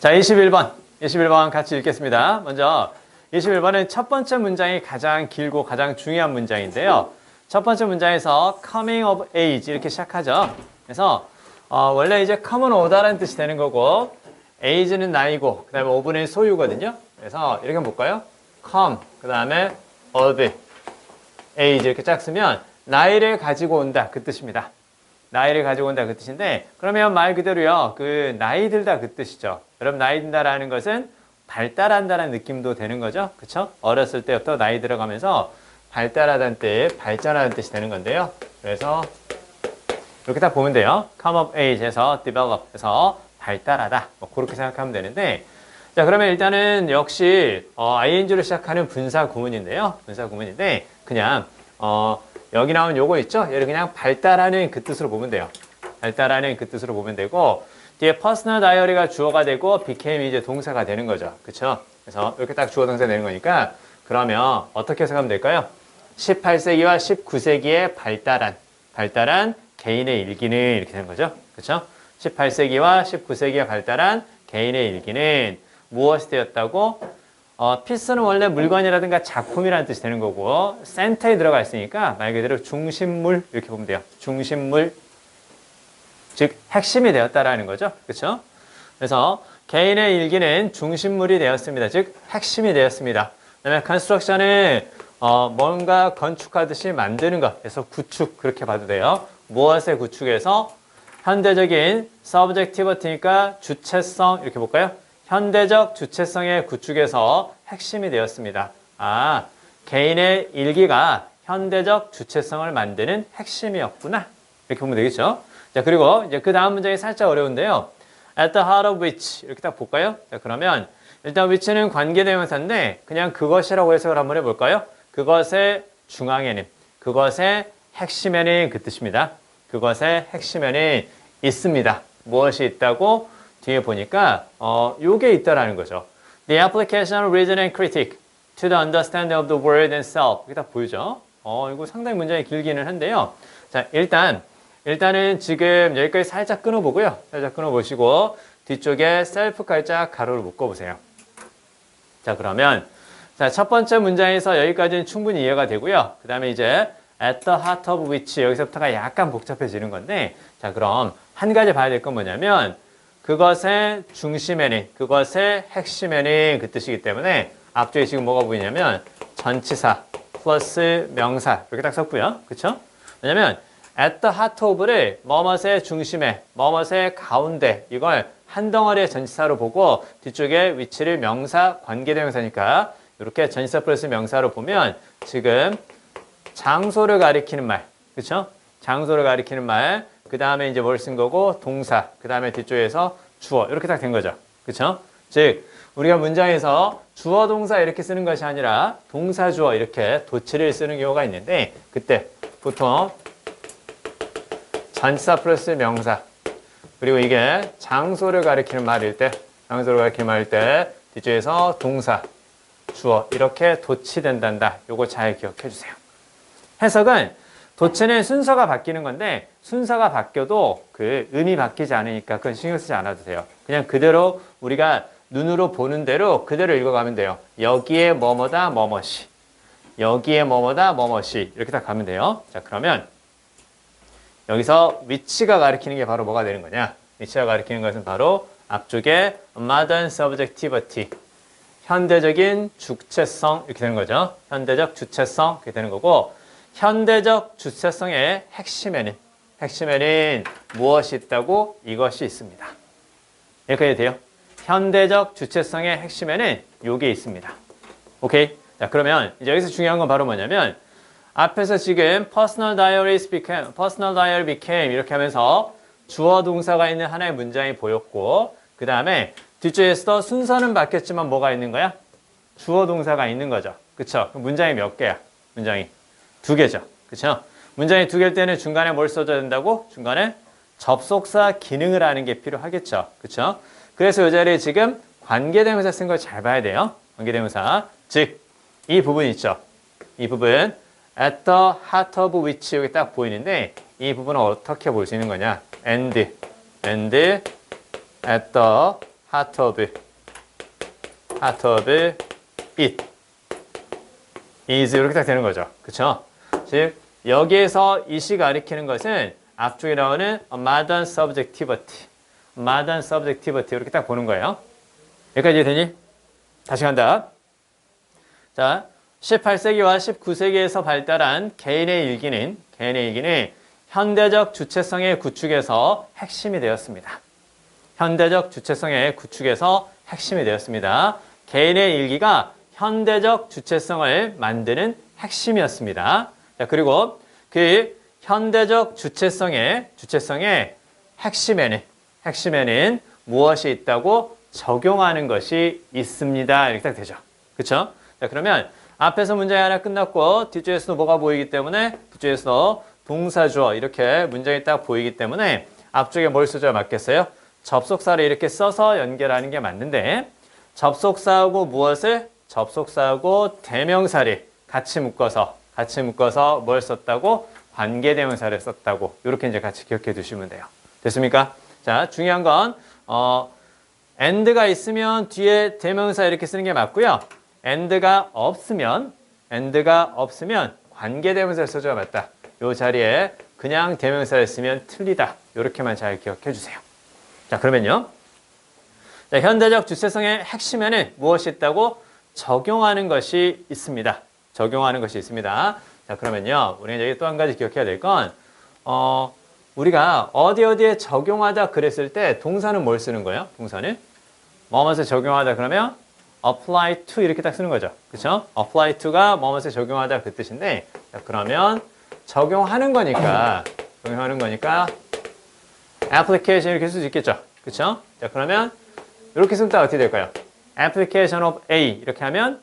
자, 21번 같이 읽겠습니다. 먼저 21번은 첫 번째 문장이 가장 길고 가장 중요한 문장인데요. 첫 번째 문장에서 coming of age 이렇게 시작하죠. 그래서 원래 이제 common order라는 뜻이 되는 거고 age는 나이고 그 다음에 of는 소유거든요. 그래서 이렇게 한번 볼까요? come 그 다음에 of age 이렇게 짝 쓰면 나이를 가지고 온다 그 뜻입니다. 나이를 가지고 온다 그 뜻인데 그러면 말 그대로요. 그 나이 들다 그 뜻이죠. 여러분 나이 든다라는 것은 발달한다는 느낌도 되는 거죠. 그쵸? 어렸을 때부터 나이 들어가면서 발달하다는 뜻, 발전하는 뜻이 되는 건데요. 그래서 이렇게 딱 보면 돼요. come of age에서 develop해서 발달하다. 뭐 그렇게 생각하면 되는데 자 그러면 일단은 역시 ing로 시작하는 분사 구문인데요. 분사 구문인데 그냥 여기 나온 요거 있죠? 얘를 그냥 발달하는 그 뜻으로 보면 돼요. 발달하는 그 뜻으로 보면 되고 뒤에 personal diary가 주어가 되고 became 이제 동사가 되는 거죠. 그쵸? 그래서 이렇게 딱 주어 동사 되는 거니까 그러면 어떻게 해석하면 될까요? 18세기와 19세기에 발달한 개인의 일기는 이렇게 되는 거죠. 그쵸? 18세기와 19세기에 발달한 개인의 일기는 무엇이 되었다고? 피스는 원래 물건이라든가 작품이라는 뜻이 되는 거고 센터에 들어가 있으니까 말 그대로 중심물 이렇게 보면 돼요. 중심물 즉 핵심이 되었다라는 거죠. 그렇죠? 그래서 개인의 일기는 중심물이 되었습니다. 즉 핵심이 되었습니다. 그다음에 construction은 뭔가 건축하듯이 만드는 것. 그래서 구축 그렇게 봐도 돼요. 무엇의 구축에서 현대적인 subjectivity니까 주체성 이렇게 볼까요? 현대적 주체성의 구축에서 핵심이 되었습니다. 개인의 일기가 현대적 주체성을 만드는 핵심이었구나. 이렇게 보면 되겠죠? 자, 그리고 이제 그 다음 문장이 살짝 어려운데요. at the heart of which 이렇게 딱 볼까요? 자, 그러면 일단 which는 관계대명사인데 그냥 그것이라고 해석을 한번 해볼까요? 그것의 중앙에는, 그것의 핵심에는 그 뜻입니다. 그것의 핵심에는 있습니다. 무엇이 있다고? 뒤에 보니까 요게 있다라는 거죠. The application of reason and critique to the understanding of the world and self. 이게 딱 보이죠? 이거 상당히 문장이 길기는 한데요. 자, 일단은 지금 여기까지 살짝 끊어보고요. 살짝 끊어보시고 뒤쪽에 self까지 쫙 가로를 묶어보세요. 자, 그러면 자, 첫 번째 문장에서 여기까지는 충분히 이해가 되고요. 그 다음에 이제 at the heart of which 여기서부터가 약간 복잡해지는 건데 자, 그럼 한 가지 봐야 될 건 뭐냐면 그것의 중심에는, 그것의 핵심에는 그 뜻이기 때문에 앞쪽에 지금 뭐가 보이냐면 전치사 플러스 명사 이렇게 딱 썼고요. 그쵸? 왜냐면 at the heart of를 뭐뭇의 중심에, 뭐뭇의 가운데 이걸 한 덩어리의 전치사로 보고 뒤쪽에 위치를 명사, 관계대명사니까 이렇게 전치사 플러스 명사로 보면 지금 장소를 가리키는 말, 그쵸? 장소를 가리키는 말, 그 다음에 이제 뭘 쓴 거고 동사, 그 다음에 뒤쪽에서 주어 이렇게 딱 된 거죠. 그쵸? 즉 우리가 문장에서 주어 동사 이렇게 쓰는 것이 아니라 동사 주어 이렇게 도치를 쓰는 경우가 있는데 그때 보통 전치사 플러스 명사 그리고 이게 장소를 가리키는 말일 때 장소를 가리키는 말일 때 뒤쪽에서 동사 주어 이렇게 도치된단다. 요거 잘 기억해 주세요. 해석은 도치는 순서가 바뀌는 건데 순서가 바뀌어도 그 의미 바뀌지 않으니까 그건 신경 쓰지 않아도 돼요. 그냥 그대로 우리가 눈으로 보는 대로 그대로 읽어가면 돼요. 여기에 뭐뭐다 뭐뭐시 여기에 뭐뭐다 뭐뭐시 이렇게 딱 가면 돼요. 자 그러면 여기서 위치가 가리키는 게 바로 뭐가 되는 거냐? 위치가 가리키는 것은 바로 앞쪽에 modern subjectivity 현대적인 주체성 이렇게 되는 거죠. 현대적 주체성 이렇게 되는 거고 현대적 주체성의 핵심에는 무엇이 있다고? 이것이 있습니다. 여기까지 돼요. 현대적 주체성의 핵심에는 요게 있습니다. 오케이? 자, 그러면 이제 여기서 중요한 건 바로 뭐냐면 앞에서 지금 personal diary became 이렇게 하면서 주어 동사가 있는 하나의 문장이 보였고 그 다음에 뒤쪽에서도 순서는 바뀌었지만 뭐가 있는 거야? 주어 동사가 있는 거죠. 그쵸? 문장이 몇 개야? 문장이 두 개죠. 그쵸? 문장이 두 개일 때는 중간에 뭘 써줘야 된다고? 중간에 접속사 기능을 하는 게 필요하겠죠. 그쵸? 그래서 이 자리에 지금 관계대명사 쓴 걸 잘 봐야 돼요. 관계대명사. 즉, 이 부분 있죠. 이 부분 at the heart of which 여기 딱 보이는데 이 부분은 어떻게 볼 수 있는 거냐? and at the part of it is 이렇게 딱 되는 거죠. 그쵸? 즉 여기에서 it이 가리키는 것은 앞쪽에 나오는 modern subjectivity 이렇게 딱 보는 거예요. 여기까지 이해되니? 다시 간다. 자, 18세기와 19세기에서 발달한 개인의 일기는 현대적 주체성의 구축에서 핵심이 되었습니다. 현대적 주체성의 구축에서 핵심이 되었습니다. 개인의 일기가 현대적 주체성을 만드는 핵심이었습니다. 자, 그리고 그 현대적 주체성의 핵심에는 무엇이 있다고 적용하는 것이 있습니다. 이렇게 딱 되죠. 그쵸? 자, 그러면 앞에서 문장이 하나 끝났고 뒷줄에서도 뭐가 보이기 때문에 뒷줄에서 동사 주어 이렇게 문장이 딱 보이기 때문에 앞쪽에 뭘 써줘야 맞겠어요? 접속사를 이렇게 써서 연결하는 게 맞는데 접속사하고 무엇을? 접속사하고 대명사를 같이 묶어서 뭘 썼다고? 관계대명사를 썼다고. 이렇게 이제 같이 기억해 두시면 돼요. 됐습니까? 자, 중요한 건 and가 있으면 뒤에 대명사 이렇게 쓰는 게 맞고요. and가 없으면 관계대명사를 써줘야 맞다. 이 자리에 그냥 대명사를 쓰면 틀리다. 이렇게만 잘 기억해 주세요. 자, 그러면요. 자, 현대적 주체성의 핵심에는 무엇이 있다고? 적용하는 것이 있습니다. 자, 그러면요. 우리는 여기 또 한 가지 기억해야 될 건, 우리가 어디에 적용하다 그랬을 때 동사는 뭘 쓰는 거예요? 동사는? 뭐뭐에 적용하다 그러면 apply to 이렇게 딱 쓰는 거죠. 그쵸? apply to가 뭐뭐에 적용하다 그 뜻인데, 자, 그러면 적용하는 거니까 application 이렇게 쓸 수 있겠죠. 그쵸? 자, 그러면 이렇게 쓰면 어떻게 될까요? application of A 이렇게 하면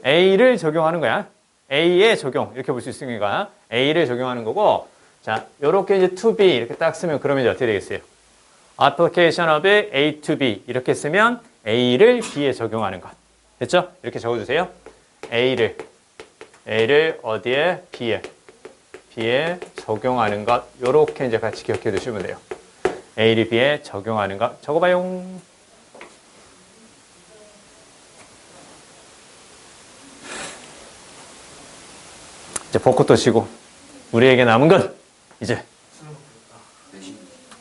A를 적용하는 거야. A의 적용 이렇게 볼 수 있으니까 A를 적용하는 거고, 자, 요렇게 이제 to B 이렇게 딱 쓰면 그러면 이제 어떻게 되겠어요? application of A to B 이렇게 쓰면 A를 B에 적용하는 것. 됐죠? 이렇게 적어주세요. A를 어디에? B에 적용하는 것. 요렇게 이제 같이 기억해 두시면 돼요. A를 B에 적용하는 것. 적어봐요. 이제 벚꽃도 지고 우리에게 남은 건 이제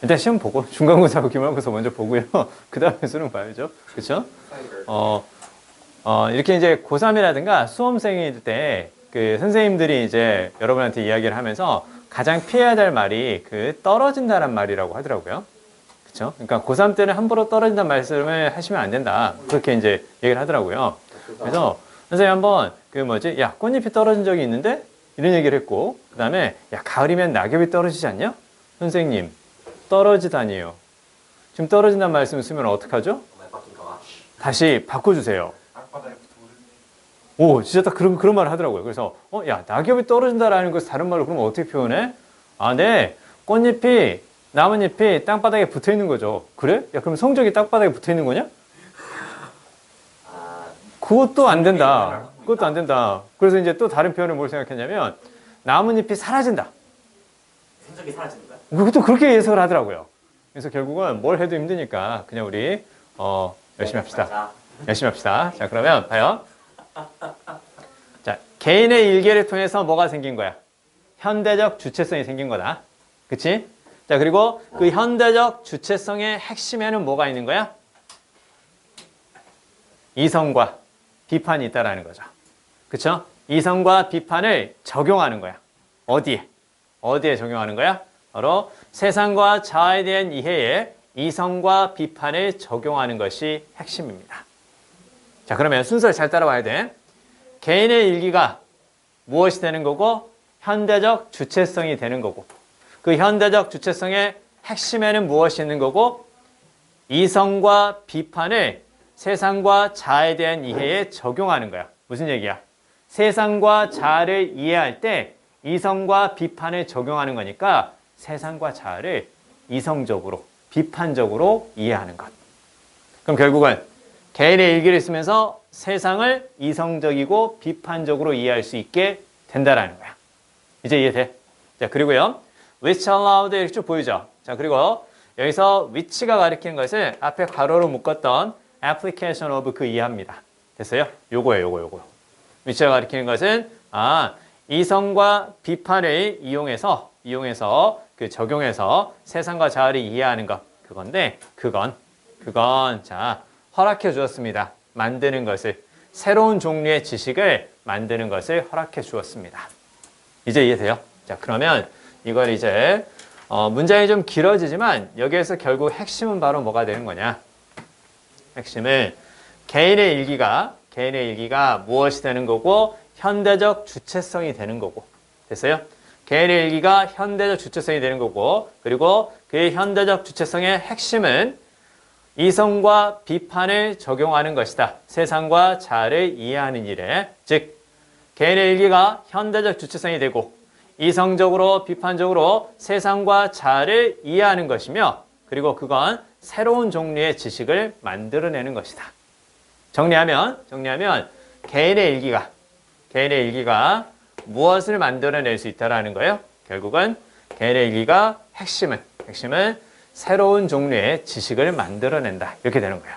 일단 시험 보고 중간고사하고 기말고사 먼저 보고요. 그 다음에 수능 봐야죠. 그렇죠? 이렇게 이제 고3이라든가 수험생일 때 그 선생님들이 이제 여러분한테 이야기를 하면서 가장 피해야 될 말이 그 떨어진다는 말이라고 하더라고요. 그렇죠? 그러니까 고3 때는 함부로 떨어진다는 말씀을 하시면 안 된다. 그렇게 이제 얘기를 하더라고요. 그래서 선생님 한번 야, 꽃잎이 떨어진 적이 있는데? 이런 얘기를 했고, 그 다음에 야, 가을이면 낙엽이 떨어지지 않냐? 선생님, 떨어지다니요. 지금 떨어진다는 말씀을 쓰면 어떡하죠? 다시 바꿔주세요. 오, 진짜 딱 그런 말을 하더라고요. 그래서 야, 낙엽이 떨어진다라는 것을 다른 말로 그러면 어떻게 표현해? 아, 네. 꽃잎이, 나뭇잎이 땅바닥에 붙어 있는 거죠. 그래? 야, 그럼 성적이 땅바닥에 붙어 있는 거냐? 그것도 안 된다. 그래서 이제 또 다른 표현을 뭘 생각했냐면, 나뭇잎이 사라진다. 성적이 사라지는 거야? 그것도 그렇게 예석을 하더라고요. 그래서 결국은 뭘 해도 힘드니까 그냥 우리 열심히 합시다. 자, 그러면 봐요. 자, 개인의 일기를 통해서 뭐가 생긴 거야? 현대적 주체성이 생긴 거다. 그치? 자, 그리고 그 현대적 주체성의 핵심에는 뭐가 있는 거야? 이성과 비판이 있다라는 거죠. 그쵸? 이성과 비판을 적용하는 거야. 어디에 적용하는 거야? 바로 세상과 자아에 대한 이해에 이성과 비판을 적용하는 것이 핵심입니다. 자, 그러면 순서를 잘 따라와야 돼. 개인의 일기가 무엇이 되는 거고 현대적 주체성이 되는 거고, 그 현대적 주체성의 핵심에는 무엇이 있는 거고 이성과 비판을 세상과 자아에 대한 이해에 적용하는 거야. 무슨 얘기야? 세상과 자아를 이해할 때 이성과 비판을 적용하는 거니까 세상과 자아를 이성적으로, 비판적으로 이해하는 것. 그럼 결국은 개인의 일기를 쓰면서 세상을 이성적이고 비판적으로 이해할 수 있게 된다라는 거야. 이제 이해돼? 자, 그리고요. which allowed 이렇게 쭉 보이죠? 자, 그리고 여기서 which가 가리키는 것을 앞에 괄호로 묶었던 application of 그 이하입니다. 됐어요? 요거예요. which가 가리키는 것은 이성과 비판을 이용해서 그 적용해서 세상과 자아를 이해하는 것 그건데 그건 자 허락해 주었습니다. 만드는 것을 새로운 종류의 지식을 만드는 것을 허락해 주었습니다. 이제 이해돼요? 자 그러면 이걸 이제 문장이 좀 길어지지만 여기에서 결국 핵심은 바로 뭐가 되는 거냐? 핵심은 개인의 일기가 무엇이 되는 거고 현대적 주체성이 되는 거고 됐어요? 개인의 일기가 현대적 주체성이 되는 거고 그리고 그 현대적 주체성의 핵심은 이성과 비판을 적용하는 것이다. 세상과 자아를 이해하는 일에 즉 개인의 일기가 현대적 주체성이 되고 이성적으로 비판적으로 세상과 자아를 이해하는 것이며 그리고 그건 새로운 종류의 지식을 만들어내는 것이다. 정리하면 개인의 일기가 무엇을 만들어낼 수 있다라는 거예요. 결국은 개인의 일기가 핵심은 새로운 종류의 지식을 만들어낸다. 이렇게 되는 거예요.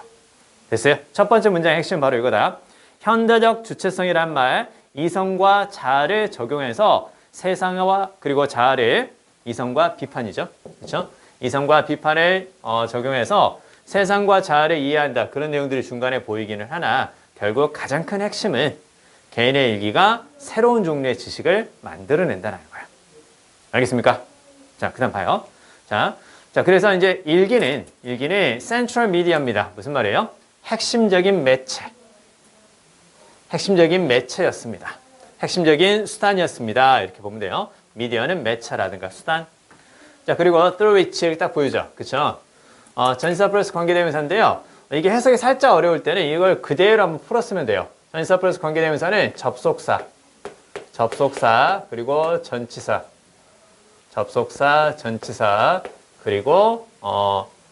됐어요? 첫 번째 문장의 핵심은 바로 이거다. 현대적 주체성이란 말, 이성과 자아를 적용해서 세상과 그리고 자아를 이성과 비판이죠. 그렇죠? 이성과 비판을 적용해서 세상과 자아를 이해한다. 그런 내용들이 중간에 보이기는 하나 결국 가장 큰 핵심은 개인의 일기가 새로운 종류의 지식을 만들어낸다는 거예요. 알겠습니까? 자, 그 다음 봐요. 자, 그래서 이제 일기는 센트럴 미디어입니다. 무슨 말이에요? 핵심적인 매체였습니다. 핵심적인 수단이었습니다. 이렇게 보면 돼요. 미디어는 매체라든가 수단. 자, 그리고 through which 딱 보이죠? 그쵸? 전치사 플러스 관계대명사인데요. 이게 해석이 살짝 어려울 때는 이걸 그대로 한번 풀었으면 돼요. 전치사 플러스 관계대명사는 접속사, 그리고 전치사, 그리고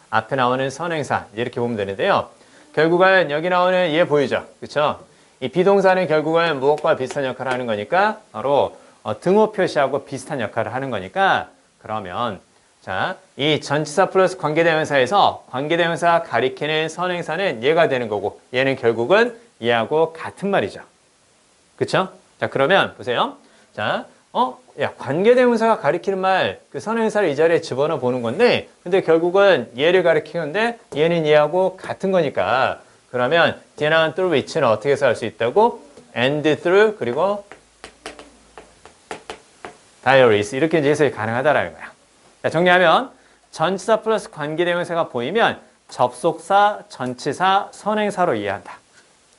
앞에 나오는 선행사 이렇게 보면 되는데요. 결국은 여기 나오는 얘 보이죠? 그쵸? 이 비동사는 결국은 무엇과 비슷한 역할을 하는 거니까 바로 등호 표시하고 비슷한 역할을 하는 거니까 그러면 자, 이 전치사 플러스 관계대명사에서 관계대명사 가리키는 선행사는 얘가 되는 거고 얘는 결국은 얘하고 같은 말이죠. 그쵸? 자, 그러면 보세요. 자, 관계대명사가 가리키는 말, 그 선행사를 이 자리에 집어넣어 보는 건데 근데 결국은 얘를 가리키는데 얘는 얘하고 같은 거니까 그러면 뒤에 나온 through which는 어떻게 해서 할 수 있다고? and through 그리고 diaries 이렇게 이제 해석이 가능하다라는 거야. 자, 정리하면 전치사 플러스 관계대명사가 보이면 접속사, 전치사, 선행사로 이해한다.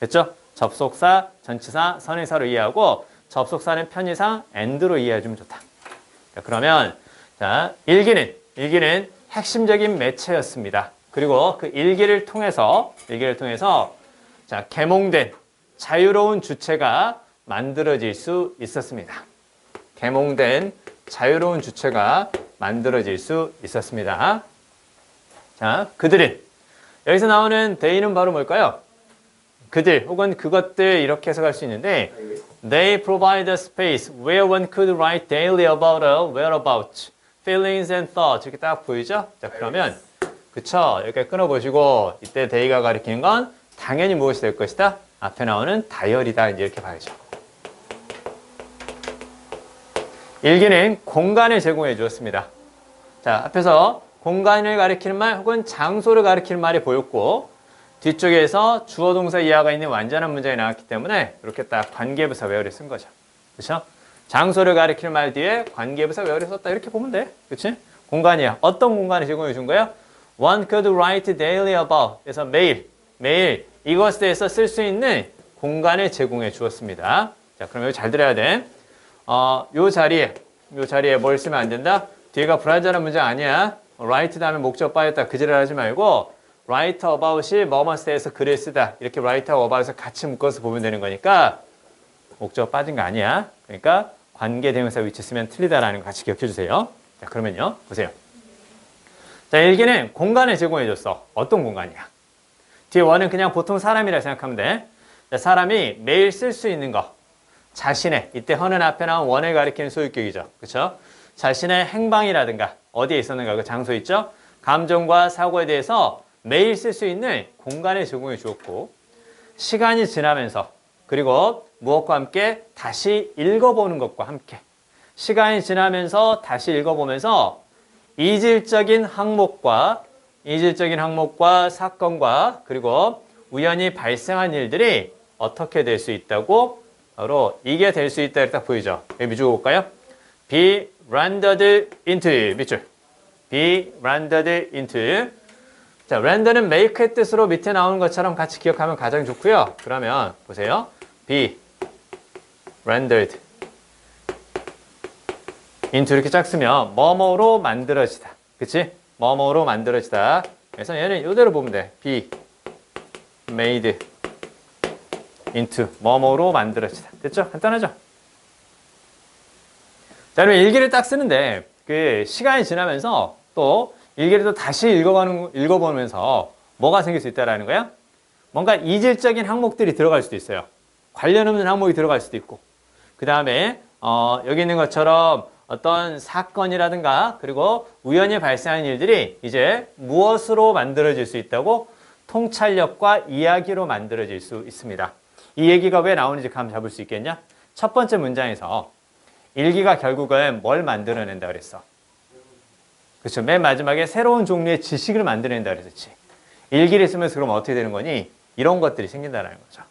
됐죠? 접속사, 전치사, 선행사로 이해하고 접속사는 편의상 and로 이해해주면 좋다. 자, 그러면 자, 일기는 핵심적인 매체였습니다. 그리고 그 일기를 통해서 자, 계몽된 자유로운 주체가 만들어질 수 있었습니다. 계몽된 자유로운 주체가 만들어질 수 있었습니다. 자, 그들은 여기서 나오는 they는 바로 뭘까요? 그들 혹은 그것들 이렇게 해석할 수 있는데 They provide a space where one could write daily about a whereabouts, feelings and thoughts 이렇게 딱 보이죠? 자, 그러면 그쵸? 이렇게 끊어보시고 이때 they가 가리키는 건 당연히 무엇이 될 것이다? 앞에 나오는 다이어리다 이렇게 봐야죠. 일기는 공간을 제공해 주었습니다. 자, 앞에서 공간을 가리키는 말 혹은 장소를 가리키는 말이 보였고 뒤쪽에서 주어 동사 이하가 있는 완전한 문장이 나왔기 때문에 이렇게 딱 관계부사 where를 쓴 거죠. 그렇죠? 장소를 가리키는 말 뒤에 관계부사 where를 썼다 이렇게 보면 돼. 그렇지? 공간이야. 어떤 공간을 제공해 준 거예요? One could write daily about. 그래서 매일 이것에 대해서 쓸 수 있는 공간을 제공해 주었습니다. 자, 그럼 여기 잘 들어야 돼. 요 자리에 뭘 쓰면 안 된다? 뒤에가 불완전한 문장 아니야. write 다음에 목적 빠졌다. 그 지랄 하지 말고 write about이 뭐뭐에 대해서 글을 쓰다. 이렇게 write하고 about에서 같이 묶어서 보면 되는 거니까 목적 빠진 거 아니야. 그러니까 관계대명사 위치 쓰면 틀리다라는 거 같이 기억해 주세요. 자, 그러면요. 보세요. 자, 일기는 공간을 제공해 줬어. 어떤 공간이야? 뒤에 원은 그냥 보통 사람이라 생각하면 돼. 자, 사람이 매일 쓸 수 있는 거. 자신의, 이때 허는 앞에 나온 원을 가리키는 소유격이죠. 그렇죠? 자신의 행방이라든가 어디에 있었는가 그 장소 있죠? 감정과 사고에 대해서 매일 쓸 수 있는 공간을 제공해 주었고 시간이 지나면서 그리고 무엇과 함께 다시 읽어보는 것과 함께 시간이 지나면서 다시 읽어보면서 이질적인 항목과 사건과 그리고 우연히 발생한 일들이 어떻게 될 수 있다고 바로 이게 될 수 있다 이렇게 딱 보이죠. 여기 밑줄 볼까요? be rendered into 밑줄 be rendered into 자, render는 make의 뜻으로 밑에 나오는 것처럼 같이 기억하면 가장 좋고요. 그러면 보세요. be rendered into 이렇게 짝 쓰면 뭐뭐로 만들어지다. 그치? 뭐뭐로 만들어지다. 그래서 얘는 이대로 보면 돼. be made into 뭐뭐로 만들어지다. 됐죠? 간단하죠? 자, 그러면 일기를 딱 쓰는데 그 시간이 지나면서 또 일기를 또 다시 읽어보면서 뭐가 생길 수 있다라는 거야? 뭔가 이질적인 항목들이 들어갈 수도 있어요. 관련 없는 항목이 들어갈 수도 있고 그 다음에 여기 있는 것처럼 어떤 사건이라든가 그리고 우연히 발생한 일들이 이제 무엇으로 만들어질 수 있다고? 통찰력과 이야기로 만들어질 수 있습니다. 이 얘기가 왜 나오는지 감 잡을 수 있겠냐? 첫 번째 문장에서 일기가 결국은 뭘 만들어낸다 그랬어? 그렇죠. 맨 마지막에 새로운 종류의 지식을 만들어낸다 그랬지. 일기를 쓰면서 그럼 어떻게 되는 거니? 이런 것들이 생긴다는 거죠.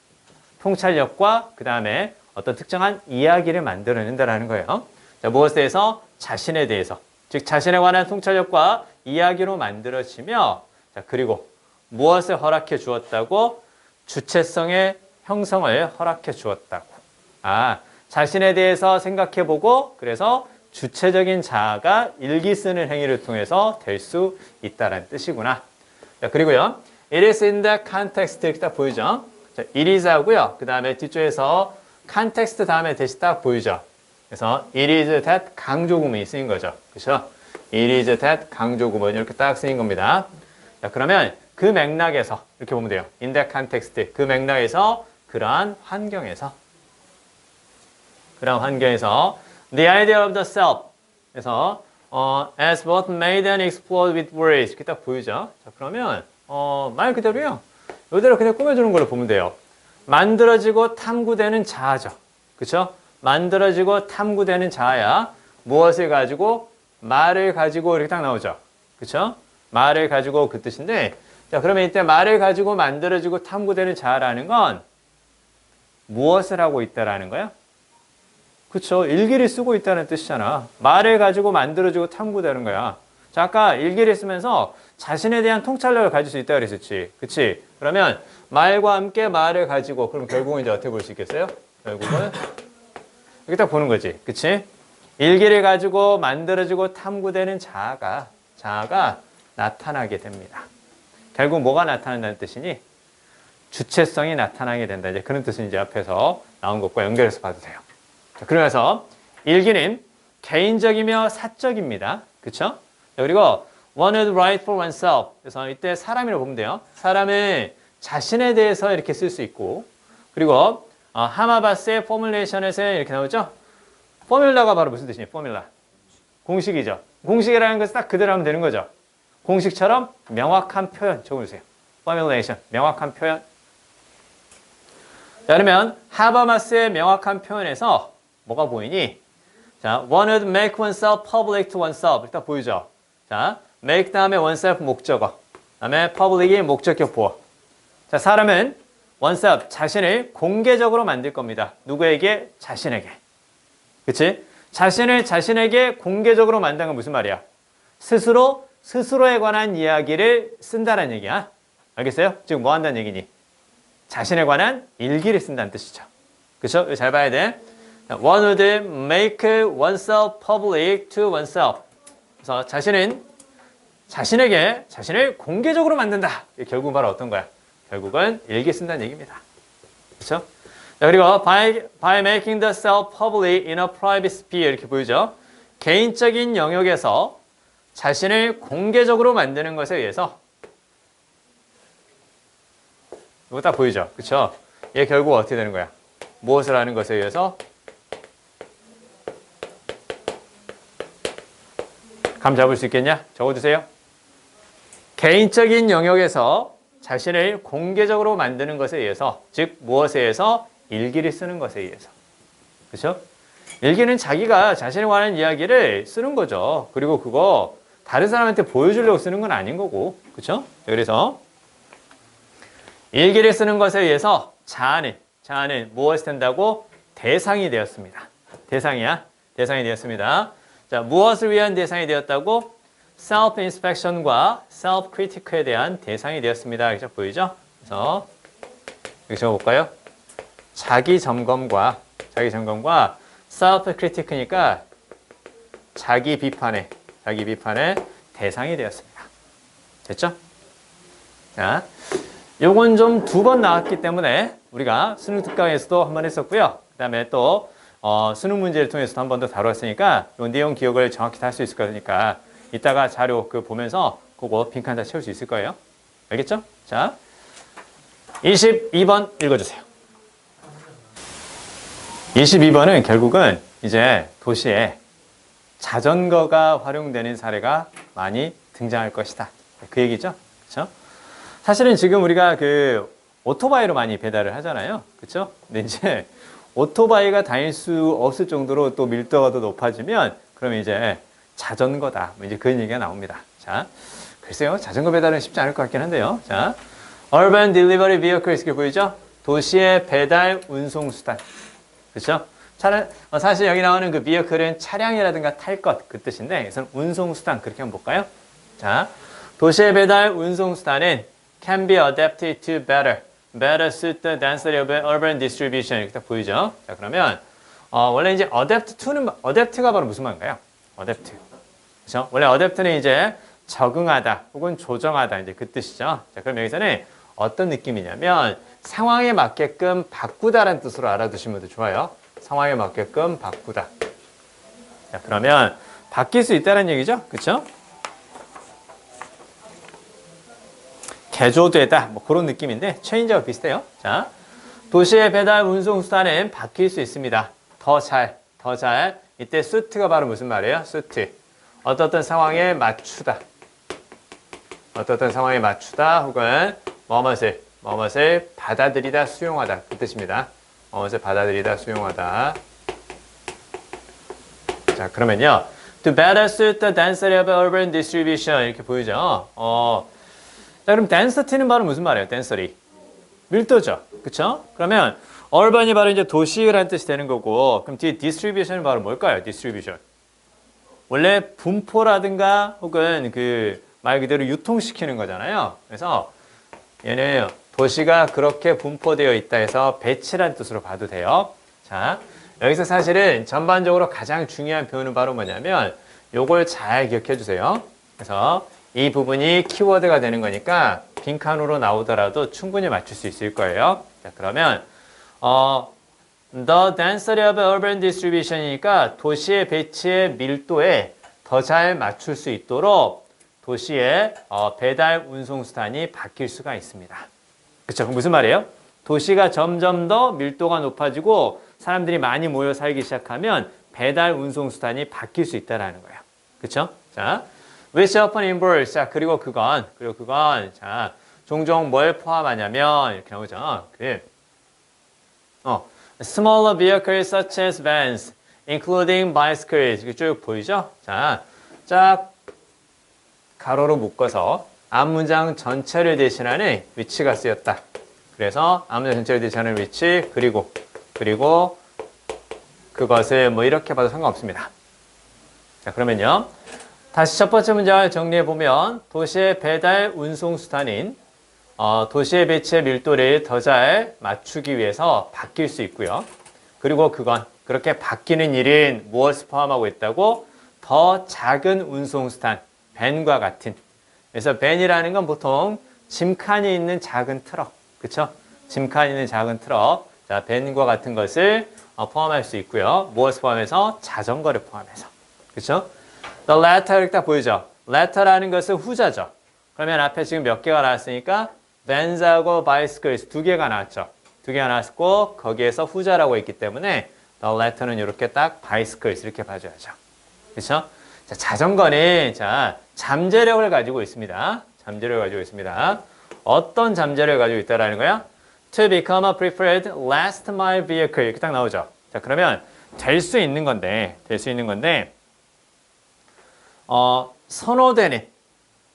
통찰력과 그 다음에 어떤 특정한 이야기를 만들어낸다는 거예요. 자, 무엇에 대해서? 자신에 대해서. 즉 자신에 관한 통찰력과 이야기로 만들어지며 자, 그리고 무엇을 허락해 주었다고? 주체성의 형성을 허락해 주었다고. 자신에 대해서 생각해보고 그래서 주체적인 자아가 일기 쓰는 행위를 통해서 될 수 있다는 뜻이구나. 자, 그리고요. It is in the context 이렇게 딱 보이죠. 자, it is 하고요. 그 다음에 뒤쪽에서 context 다음에 대시 딱 보이죠. 그래서 it is that 강조 구문이 쓰인 거죠. 그렇죠? It is that 강조 구문 이렇게 딱 쓰인 겁니다. 자, 그러면 그 맥락에서 이렇게 보면 돼요. In that context 그 맥락에서 그러한 환경에서 the idea of the self 그래서 as both made and explored with words 이렇게 딱 보이죠. 자, 그러면 말 그대로요. 이대로 그냥 꾸며주는 걸로 보면 돼요. 만들어지고 탐구되는 자아죠. 그렇죠? 만들어지고 탐구되는 자아야 무엇을 가지고? 말을 가지고 이렇게 딱 나오죠. 그렇죠? 말을 가지고 그 뜻인데 자, 그러면 이때 말을 가지고 만들어지고 탐구되는 자아라는 건 무엇을 하고 있다라는 거야? 그렇죠. 일기를 쓰고 있다는 뜻이잖아. 말을 가지고 만들어지고 탐구되는 거야. 자, 아까 일기를 쓰면서 자신에 대한 통찰력을 가질 수 있다 그랬었지. 그치? 그러면 말과 함께 말을 가지고 그럼 결국은 이제 어떻게 볼 수 있겠어요? 결국은 이렇게 딱 보는 거지. 그치? 일기를 가지고 만들어지고 탐구되는 자아가 나타나게 됩니다. 결국 뭐가 나타난다는 뜻이니? 주체성이 나타나게 된다. 이제 그런 뜻은 이제 앞에서 나온 것과 연결해서 봐도 돼요. 자, 그러면서 일기는 개인적이며 사적입니다. 그쵸? 그리고 one would write for oneself. 그래서 이때 사람이라고 보면 돼요. 사람은 자신에 대해서 이렇게 쓸 수 있고 그리고 하마바스의 포뮬레이션에서 이렇게 나오죠? 포뮬라가 바로 무슨 뜻이니? 포뮬라. 공식이죠. 공식이라는 것은 딱 그대로 하면 되는 거죠. 공식처럼 명확한 표현 적어주세요. 포뮬레이션. 명확한 표현. 자, 그러면 하버마스의 명확한 표현에서 뭐가 보이니? 자, one would make oneself public to oneself. 일단 보이죠? 자, make 다음에 oneself 목적어. 다음에 public이 목적격 보어. 자, 사람은 oneself, 자신을 공개적으로 만들 겁니다. 누구에게? 자신에게. 그치? 자신을 자신에게 공개적으로 만드는 건 무슨 말이야? 스스로에 관한 이야기를 쓴다는 얘기야. 알겠어요? 지금 뭐 한다는 얘기니? 자신에 관한 일기를 쓴다는 뜻이죠. 그쵸? 이거 잘 봐야 돼. One would make oneself public to oneself. 그래서 자신은 자신에게 자신을 공개적으로 만든다. 결국은 바로 어떤 거야? 결국은 일기 쓴다는 얘기입니다. 그렇죠? 자, 그리고 by making the self public in a private sphere 이렇게 보이죠? 개인적인 영역에서 자신을 공개적으로 만드는 것에 의해서 이거 딱 보이죠? 그렇죠? 얘 결국 어떻게 되는 거야? 무엇을 하는 것에 의해서 감 잡을 수 있겠냐? 적어주세요. 개인적인 영역에서 자신을 공개적으로 만드는 것에 의해서, 즉 무엇에 의해서? 일기를 쓰는 것에 의해서. 그렇죠? 일기는 자기가 자신에 관한 이야기를 쓰는 거죠. 그리고 그거 다른 사람한테 보여주려고 쓰는 건 아닌 거고. 그렇죠? 그래서 일기를 쓰는 것에 의해서 자아는 무엇이 된다고? 대상이 되었습니다. 대상이 되었습니다. 자, 무엇을 위한 대상이 되었다고? self-inspection과 self-critic에 대한 대상이 되었습니다. 이렇게 보이죠? 그래서 여기 적어볼까요? 자기 점검과 self-critic니까 자기 비판의 대상이 되었습니다. 됐죠? 자, 요건 좀 2번 나왔기 때문에 우리가 수능 특강에서도 한번 했었고요. 그 다음에 또 수능 문제를 통해서도 한 번 더 다뤘으니까 이 내용 기억을 정확히 다 할 수 있을 거니까 이따가 자료 보면서 그거 빈칸 다 채울 수 있을 거예요. 알겠죠? 자, 22번 읽어주세요. 22번은 결국은 이제 도시에 자전거가 활용되는 사례가 많이 등장할 것이다. 그 얘기죠? 그렇죠? 사실은 지금 우리가 그 오토바이로 많이 배달을 하잖아요. 그렇죠? 근데 이제 오토바이가 다닐 수 없을 정도로 또 밀도가 더 높아지면 그러면 이제 자전거다. 이제 그런 얘기가 나옵니다. 자, 글쎄요. 자전거 배달은 쉽지 않을 것 같긴 한데요. 자, Urban Delivery Vehicles 이렇게 보이죠? 도시의 배달 운송 수단. 그렇죠? 사실 여기 나오는 그 vehicle은 차량이라든가 탈 것 그 뜻인데 여기서는 운송 수단 그렇게 한번 볼까요? 자, 도시의 배달 운송 수단은 can be adapted to better suit the density of urban distribution 이렇게 딱 보이죠? 자, 그러면 원래 이제 adapt가 바로 무슨 말인가요? adapt. 그렇죠? 원래 adapt는 이제 적응하다 혹은 조정하다 이제 그 뜻이죠. 자, 그럼 여기서는 어떤 느낌이냐면 상황에 맞게끔 바꾸다라는 뜻으로 알아두시면 더 좋아요. 상황에 맞게끔 바꾸다. 자, 그러면 바뀔 수 있다는 얘기죠. 그렇죠? 개조되다 뭐 그런 느낌인데 체인지하고 비슷해요. 자, 도시의 배달 운송 수단은 바뀔 수 있습니다. 더 잘. 이때 suit가 바로 무슨 말이에요? suit. 어떤 상황에 맞추다. 혹은 뭐뭇을 받아들이다, 수용하다 그 뜻입니다. 뭐뭇을 받아들이다, 수용하다. 자, 그러면요. To better suit the density of urban distribution 이렇게 보이죠? 자, 그럼 density는 바로 무슨 말이에요? density. 밀도죠. 그쵸? 그러면 urban이 바로 이제 도시라는 뜻이 되는 거고 그럼 뒤에 distribution은 바로 뭘까요? distribution. 원래 분포라든가 혹은 그 말 그대로 유통시키는 거잖아요. 그래서 얘는 도시가 그렇게 분포되어 있다 해서 배치라는 뜻으로 봐도 돼요. 자, 여기서 사실은 전반적으로 가장 중요한 표현은 바로 뭐냐면 요걸 잘 기억해 주세요. 그래서 이 부분이 키워드가 되는 거니까 빈칸으로 나오더라도 충분히 맞출 수 있을 거예요. 자, 그러면 The density of urban distribution이니까 도시의 배치의 밀도에 더 잘 맞출 수 있도록 도시의 배달 운송 수단이 바뀔 수가 있습니다. 그렇죠? 무슨 말이에요? 도시가 점점 더 밀도가 높아지고 사람들이 많이 모여 살기 시작하면 배달 운송 수단이 바뀔 수 있다라는 거예요. 그렇죠? 자, which often involves 자, 그리고 그건 자, 종종 뭘 포함하냐면 이렇게 나오죠. smaller vehicles such as vans, including bicycles 이렇게 쭉 보이죠? 자, 쫙 가로로 묶어서 앞문장 전체를 대신하는 위치가 쓰였다. 그래서 앞문장 전체를 대신하는 위치 그리고 그것을 뭐 이렇게 봐도 상관없습니다. 자, 그러면요. 다시 첫 번째 문장을 정리해 보면 도시의 배달 운송 수단인 도시의 배치의 밀도를 더 잘 맞추기 위해서 바뀔 수 있고요. 그리고 그건 그렇게 바뀌는 일은 무엇을 포함하고 있다고? 더 작은 운송 수단, 밴과 같은. 그래서 밴이라는 건 보통 짐칸이 있는 작은 트럭, 그렇죠? 짐칸이 있는 작은 트럭, 자, 밴과 같은 것을 포함할 수 있고요. 무엇을 포함해서? 자전거를 포함해서, 그렇죠? The latter 이렇게 딱 보이죠? latter라는 것은 후자죠. 그러면 앞에 지금 몇 개가 나왔으니까 vans하고 bicycles 2개가 나왔죠. 2개가 나왔고 거기에서 후자라고 했기 때문에 the latter는 이렇게 딱 bicycles 이렇게 봐줘야죠. 그렇죠? 자, 자전거는 자 잠재력을 가지고 있습니다. 잠재력을 가지고 있습니다. 어떤 잠재력을 가지고 있다라는 거야? To become a preferred last mile vehicle 이렇게 딱 나오죠. 자, 그러면 될 수 있는 건데 선호되는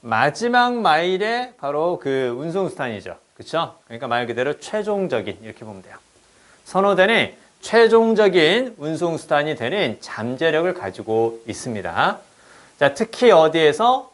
마지막 마일의 바로 그 운송수단이죠. 그렇죠? 그러니까 말 그대로 최종적인 이렇게 보면 돼요. 선호되는 최종적인 운송수단이 되는 잠재력을 가지고 있습니다. 자, 특히 어디에서?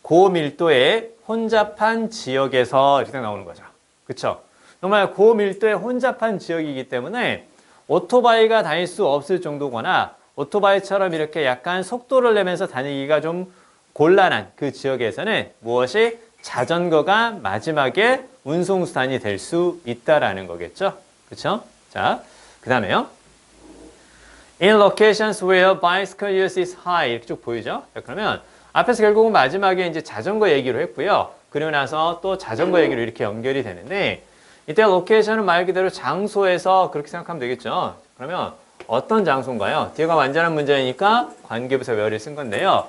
고밀도의 혼잡한 지역에서 이렇게 나오는 거죠. 그렇죠? 정말 고밀도의 혼잡한 지역이기 때문에 오토바이가 다닐 수 없을 정도거나 오토바이처럼 이렇게 약간 속도를 내면서 다니기가 좀 곤란한 그 지역에서는 무엇이? 자전거가 마지막에 운송수단이 될 수 있다라는 거겠죠. 그렇죠? 자, 그 다음에요. In locations where bicycle use is high 이렇게 쭉 보이죠? 자, 그러면 앞에서 결국은 마지막에 이제 자전거 얘기로 했고요. 그리고 나서 또 자전거 얘기로 이렇게 연결이 되는데 이때 로케이션은 말 그대로 장소에서 그렇게 생각하면 되겠죠. 그러면 어떤 장소인가요? 뒤에가 완전한 문제이니까 관계부사 where를 쓴 건데요.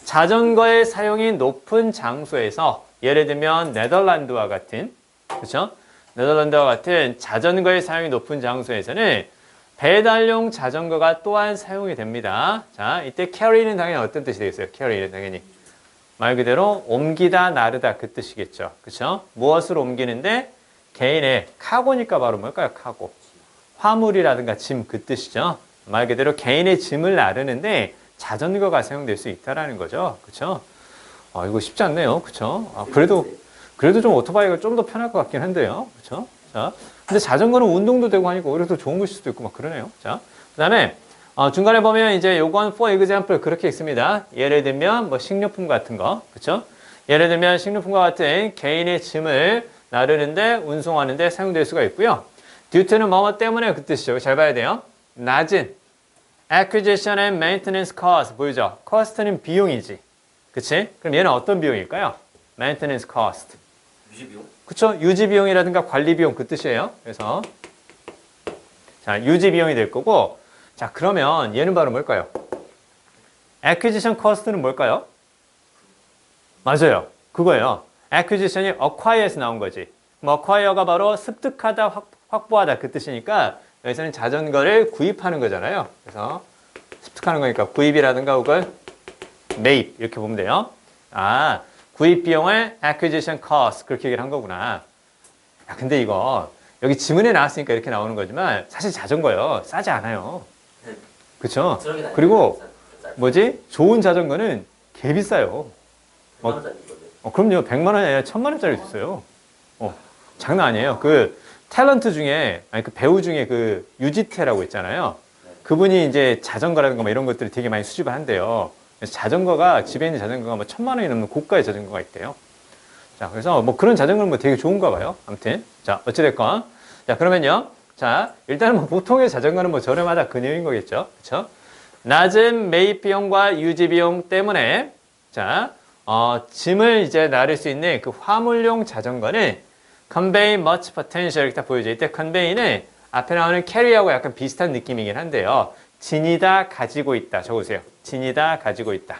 자전거의 사용이 높은 장소에서 예를 들면 네덜란드와 같은 그렇죠? 네덜란드와 같은 자전거의 사용이 높은 장소에서는 배달용 자전거가 또한 사용이 됩니다. 자, 이때 carry는 당연히 어떤 뜻이 되겠어요? carry는 당연히 말 그대로 옮기다, 나르다 그 뜻이겠죠. 그렇죠? 무엇을 옮기는데? 개인의 카고니까 바로 뭘까요? 카고. 화물이라든가 짐 그 뜻이죠. 말 그대로 개인의 짐을 나르는데 자전거가 사용될 수 있다라는 거죠. 그렇죠? 이거 쉽지 않네요. 그렇죠? 그래도 좀 오토바이가 좀 더 편할 것 같긴 한데요. 그렇죠? 자, 근데 자전거는 운동도 되고 하니까 오히려 더 좋은 것일 수도 있고 막 그러네요. 자, 그다음에 중간에 보면 이제 요건 for example 그렇게 있습니다. 예를 들면 뭐 식료품 같은 거, 그렇죠? 예를 들면 식료품과 같은 개인의 짐을 나르는데 운송하는데 사용될 수가 있고요. due to는 뭐뭐 때문에 그 뜻이죠. 잘 봐야 돼요. 낮은 acquisition and maintenance cost 보이죠? cost는 비용이지. 그치? 그럼 얘는 어떤 비용일까요? maintenance cost. 유지비용? 그쵸? 유지 비용이라든가 관리 비용 그 뜻이에요. 그래서 자, 유지 비용이 될 거고 자, 그러면 얘는 바로 뭘까요? acquisition cost는 뭘까요? 맞아요. 그거예요. acquisition이 acquire에서 나온 거지. acquire가 바로 습득하다, 확보하다 그 뜻이니까 여기서는 자전거를 구입하는 거잖아요. 그래서 습득하는 거니까 구입이라든가 혹은 매입 이렇게 보면 돼요. 아, 구입 비용을 acquisition cost 그렇게 얘기를 한 거구나. 야, 근데 이거 여기 지문에 나왔으니까 이렇게 나오는 거지만 사실 자전거요. 싸지 않아요. 그렇죠? 그리고 뭐지? 좋은 자전거는 개 비싸요. 그럼요. 100만 원이 아니라 1000만 원짜리 있어요. 장난 아니에요. 그 탤런트 중에 아니 그 배우 중에 그 유지태라고 있잖아요. 그분이 이제 자전거라든가 뭐 이런 것들을 되게 많이 수집을 한대요. 그래서 자전거가 집에 있는 자전거가 뭐 1000만 원이 넘는 고가의 자전거가 있대요. 자, 그래서 뭐 그런 자전거는 뭐 되게 좋은가 봐요. 아무튼 자, 어찌됐건 자, 그러면요. 자, 일단은 뭐 보통의 자전거는 뭐 저렴하다 그 내용인 거겠죠. 그렇죠? 낮은 매입 비용과 유지 비용 때문에 자, 짐을 이제 나를 수 있는 그 화물용 자전거는 convey much potential 이렇게 딱 보여줘. 이때 convey는 앞에 나오는 carry하고 약간 비슷한 느낌이긴 한데요. 지니다 가지고 있다. 적으세요. 지니다 가지고 있다.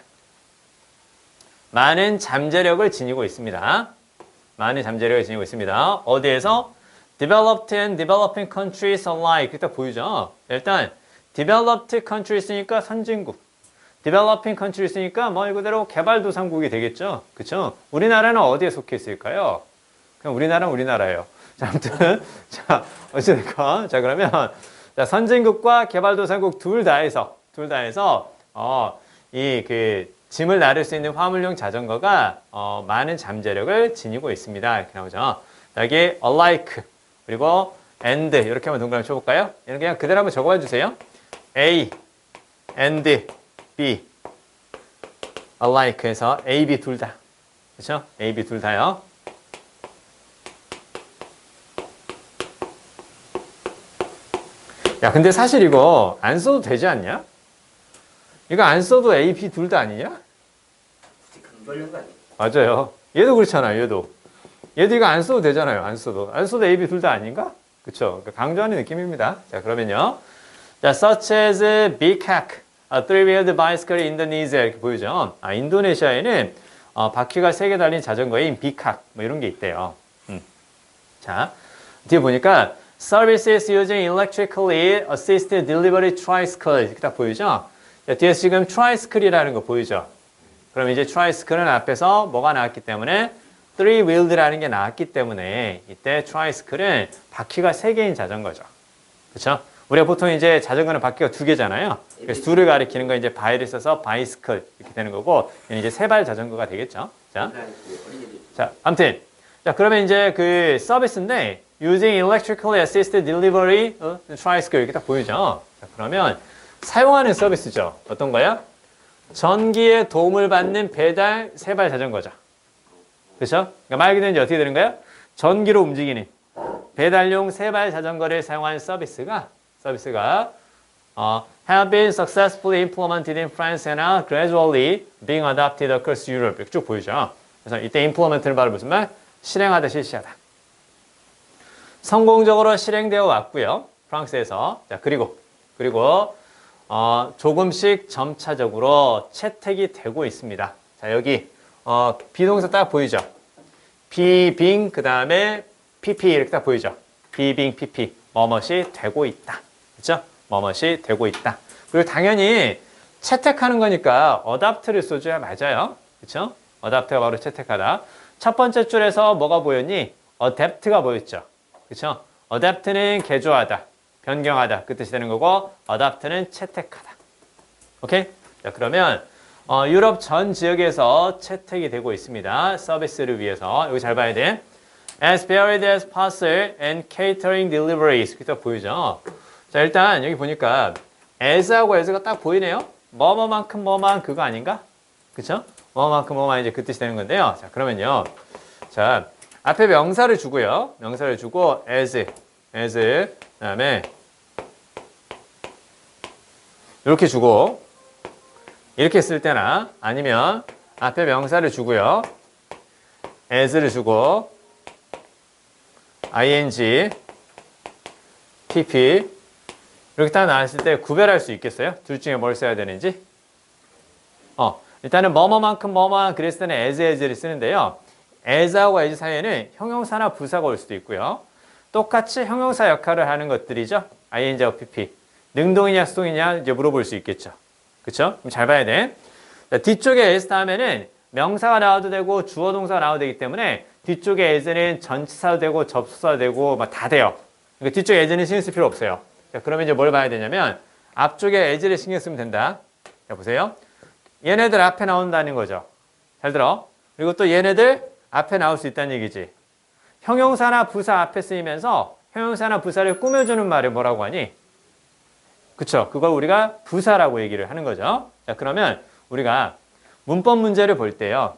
많은 잠재력을 지니고 있습니다. 많은 잠재력을 지니고 있습니다. 어디에서? Developed and developing countries alike. 이렇게 딱 보이죠. 일단 developed countryes니까 선진국. developing countryes니까 뭐 이거대로 개발도상국이 되겠죠. 그렇죠? 우리나라는 어디에 속해 있을까요? 그냥 우리나라는 우리나라예요. 자, 아무튼 자, 어찌됐건 자, 그러면 자, 선진국과 개발도상국 둘 다 해서 이 그 짐을 나를 수 있는 화물용 자전거가 많은 잠재력을 지니고 있습니다. 이렇게 나오죠. 여기 alike 그리고 and 이렇게 한번 동그라미 쳐볼까요? 얘는 그냥 그대로 한번 적어봐 주세요. A and B alike 해서 A, B 둘 다. 그렇죠? A, B 둘 다요. 야, 근데 사실 이거 안 써도 되지 않냐? 이거 안 써도 A, B 둘 다 아니냐? 강조하려는 거 아니에요? 맞아요. 얘도 그렇잖아요. 얘도 이거 안 써도 되잖아요. 안 써도 A, B 둘 다 아닌가? 그쵸? 강조하는 느낌입니다. 자, 그러면요. 자, such as BCAC, a three-wheeled bicycle in Indonesia 이렇게 보이죠. 인도네시아에는 바퀴가 3개 달린 자전거인 비칵 뭐 이런 게 있대요. 자, 뒤에 보니까 Services using electrically assisted delivery tricycle 이렇게 딱 보이죠? 자, 뒤에서 지금 tricycle이라는 거 보이죠? 그럼 이제 tricycle은 앞에서 뭐가 나왔기 때문에 three wheeled라는 게 나왔기 때문에 이때 tricycle은 바퀴가 3개인 자전거죠. 그렇죠? 우리가 보통 이제 자전거는 바퀴가 2개잖아요. 그래서 둘을 가리키는 거 이제 바이를 써서 bicycle 이렇게 되는 거고 이제 3발 자전거가 되겠죠. 자, 아무튼 자 그러면 이제 그 서비스인데 using electrically assisted delivery tricycle 이렇게 딱 보이죠. 자, 그러면 사용하는 서비스죠. 어떤 거야? 전기의 도움을 받는 배달 3발 자전거죠. 그렇죠? 그러니까 말 그대로 이제 어떻게 되는 거야? 전기로 움직이는 배달용 3발 자전거를 사용하는 서비스가 have been successfully implemented in France and are gradually being adopted across Europe. 이렇게 쭉 보이죠. 그래서 이때 implement는 바로 무슨 말? 실행하다, 실시하다. 성공적으로 실행되어 왔고요. 프랑스에서. 자, 그리고 조금씩 점차적으로 채택이 되고 있습니다. 자, 여기 비동사 딱 보이죠? 비빙 그 다음에 pp 이렇게 딱 보이죠? 비빙 pp 뭐뭇이 되고 있다. 그렇죠? 뭐뭇이 되고 있다. 그리고 당연히 채택하는 거니까 adopt를 써줘야 맞아요. 그렇죠? adopt가 바로 채택하다. 첫 번째 줄에서 뭐가 보였니? adapt가 보였죠. 그렇죠? adapt는 개조하다, 변경하다 그 뜻이 되는 거고 adopt는 채택하다. 오케이? 자, 그러면 유럽 전 지역에서 채택이 되고 있습니다. 서비스를 위해서. 여기 잘 봐야 돼. As varied as parcel and catering deliveries. 이렇게 딱 보이죠? 자, 일단 여기 보니까 as하고 as가 딱 보이네요. 뭐뭐만큼 뭐만 그거 아닌가? 그쵸? 뭐만큼 뭐만 이제 그 뜻이 되는 건데요. 자, 그러면요. 자, 앞에 명사를 주고요. 명사를 주고 as, 그다음에 이렇게 주고 이렇게 쓸 때나 아니면 앞에 명사를 주고요. as를 주고 ing, pp 이렇게 딱 나왔을 때 구별할 수 있겠어요? 둘 중에 뭘 써야 되는지? 일단은 뭐뭐만큼 뭐뭐만 그랬을 때는 as를 쓰는데요. as하고 as 사이에는 형용사나 부사가 올 수도 있고요. 똑같이 형용사 역할을 하는 것들이죠. ing하고 pp. 능동이냐 수동이냐 이제 물어볼 수 있겠죠. 그쵸? 그럼 잘 봐야 돼. 자, 뒤쪽에 as 다음에는 명사가 나와도 되고 주어 동사가 나와도 되기 때문에 뒤쪽에 as는 전치사도 되고 접수사도 되고 막 다 돼요. 그러니까 뒤쪽에 as는 신경 쓸 필요 없어요. 자, 그러면 이제 뭘 봐야 되냐면 앞쪽에 as를 신경 쓰면 된다. 자, 보세요. 얘네들 앞에 나온다는 거죠. 잘 들어. 그리고 또 얘네들 앞에 나올 수 있다는 얘기지. 형용사나 부사 앞에 쓰이면서 형용사나 부사를 꾸며주는 말을 뭐라고 하니? 그쵸. 그걸 우리가 부사라고 얘기를 하는 거죠. 자, 그러면 우리가 문법 문제를 볼 때요.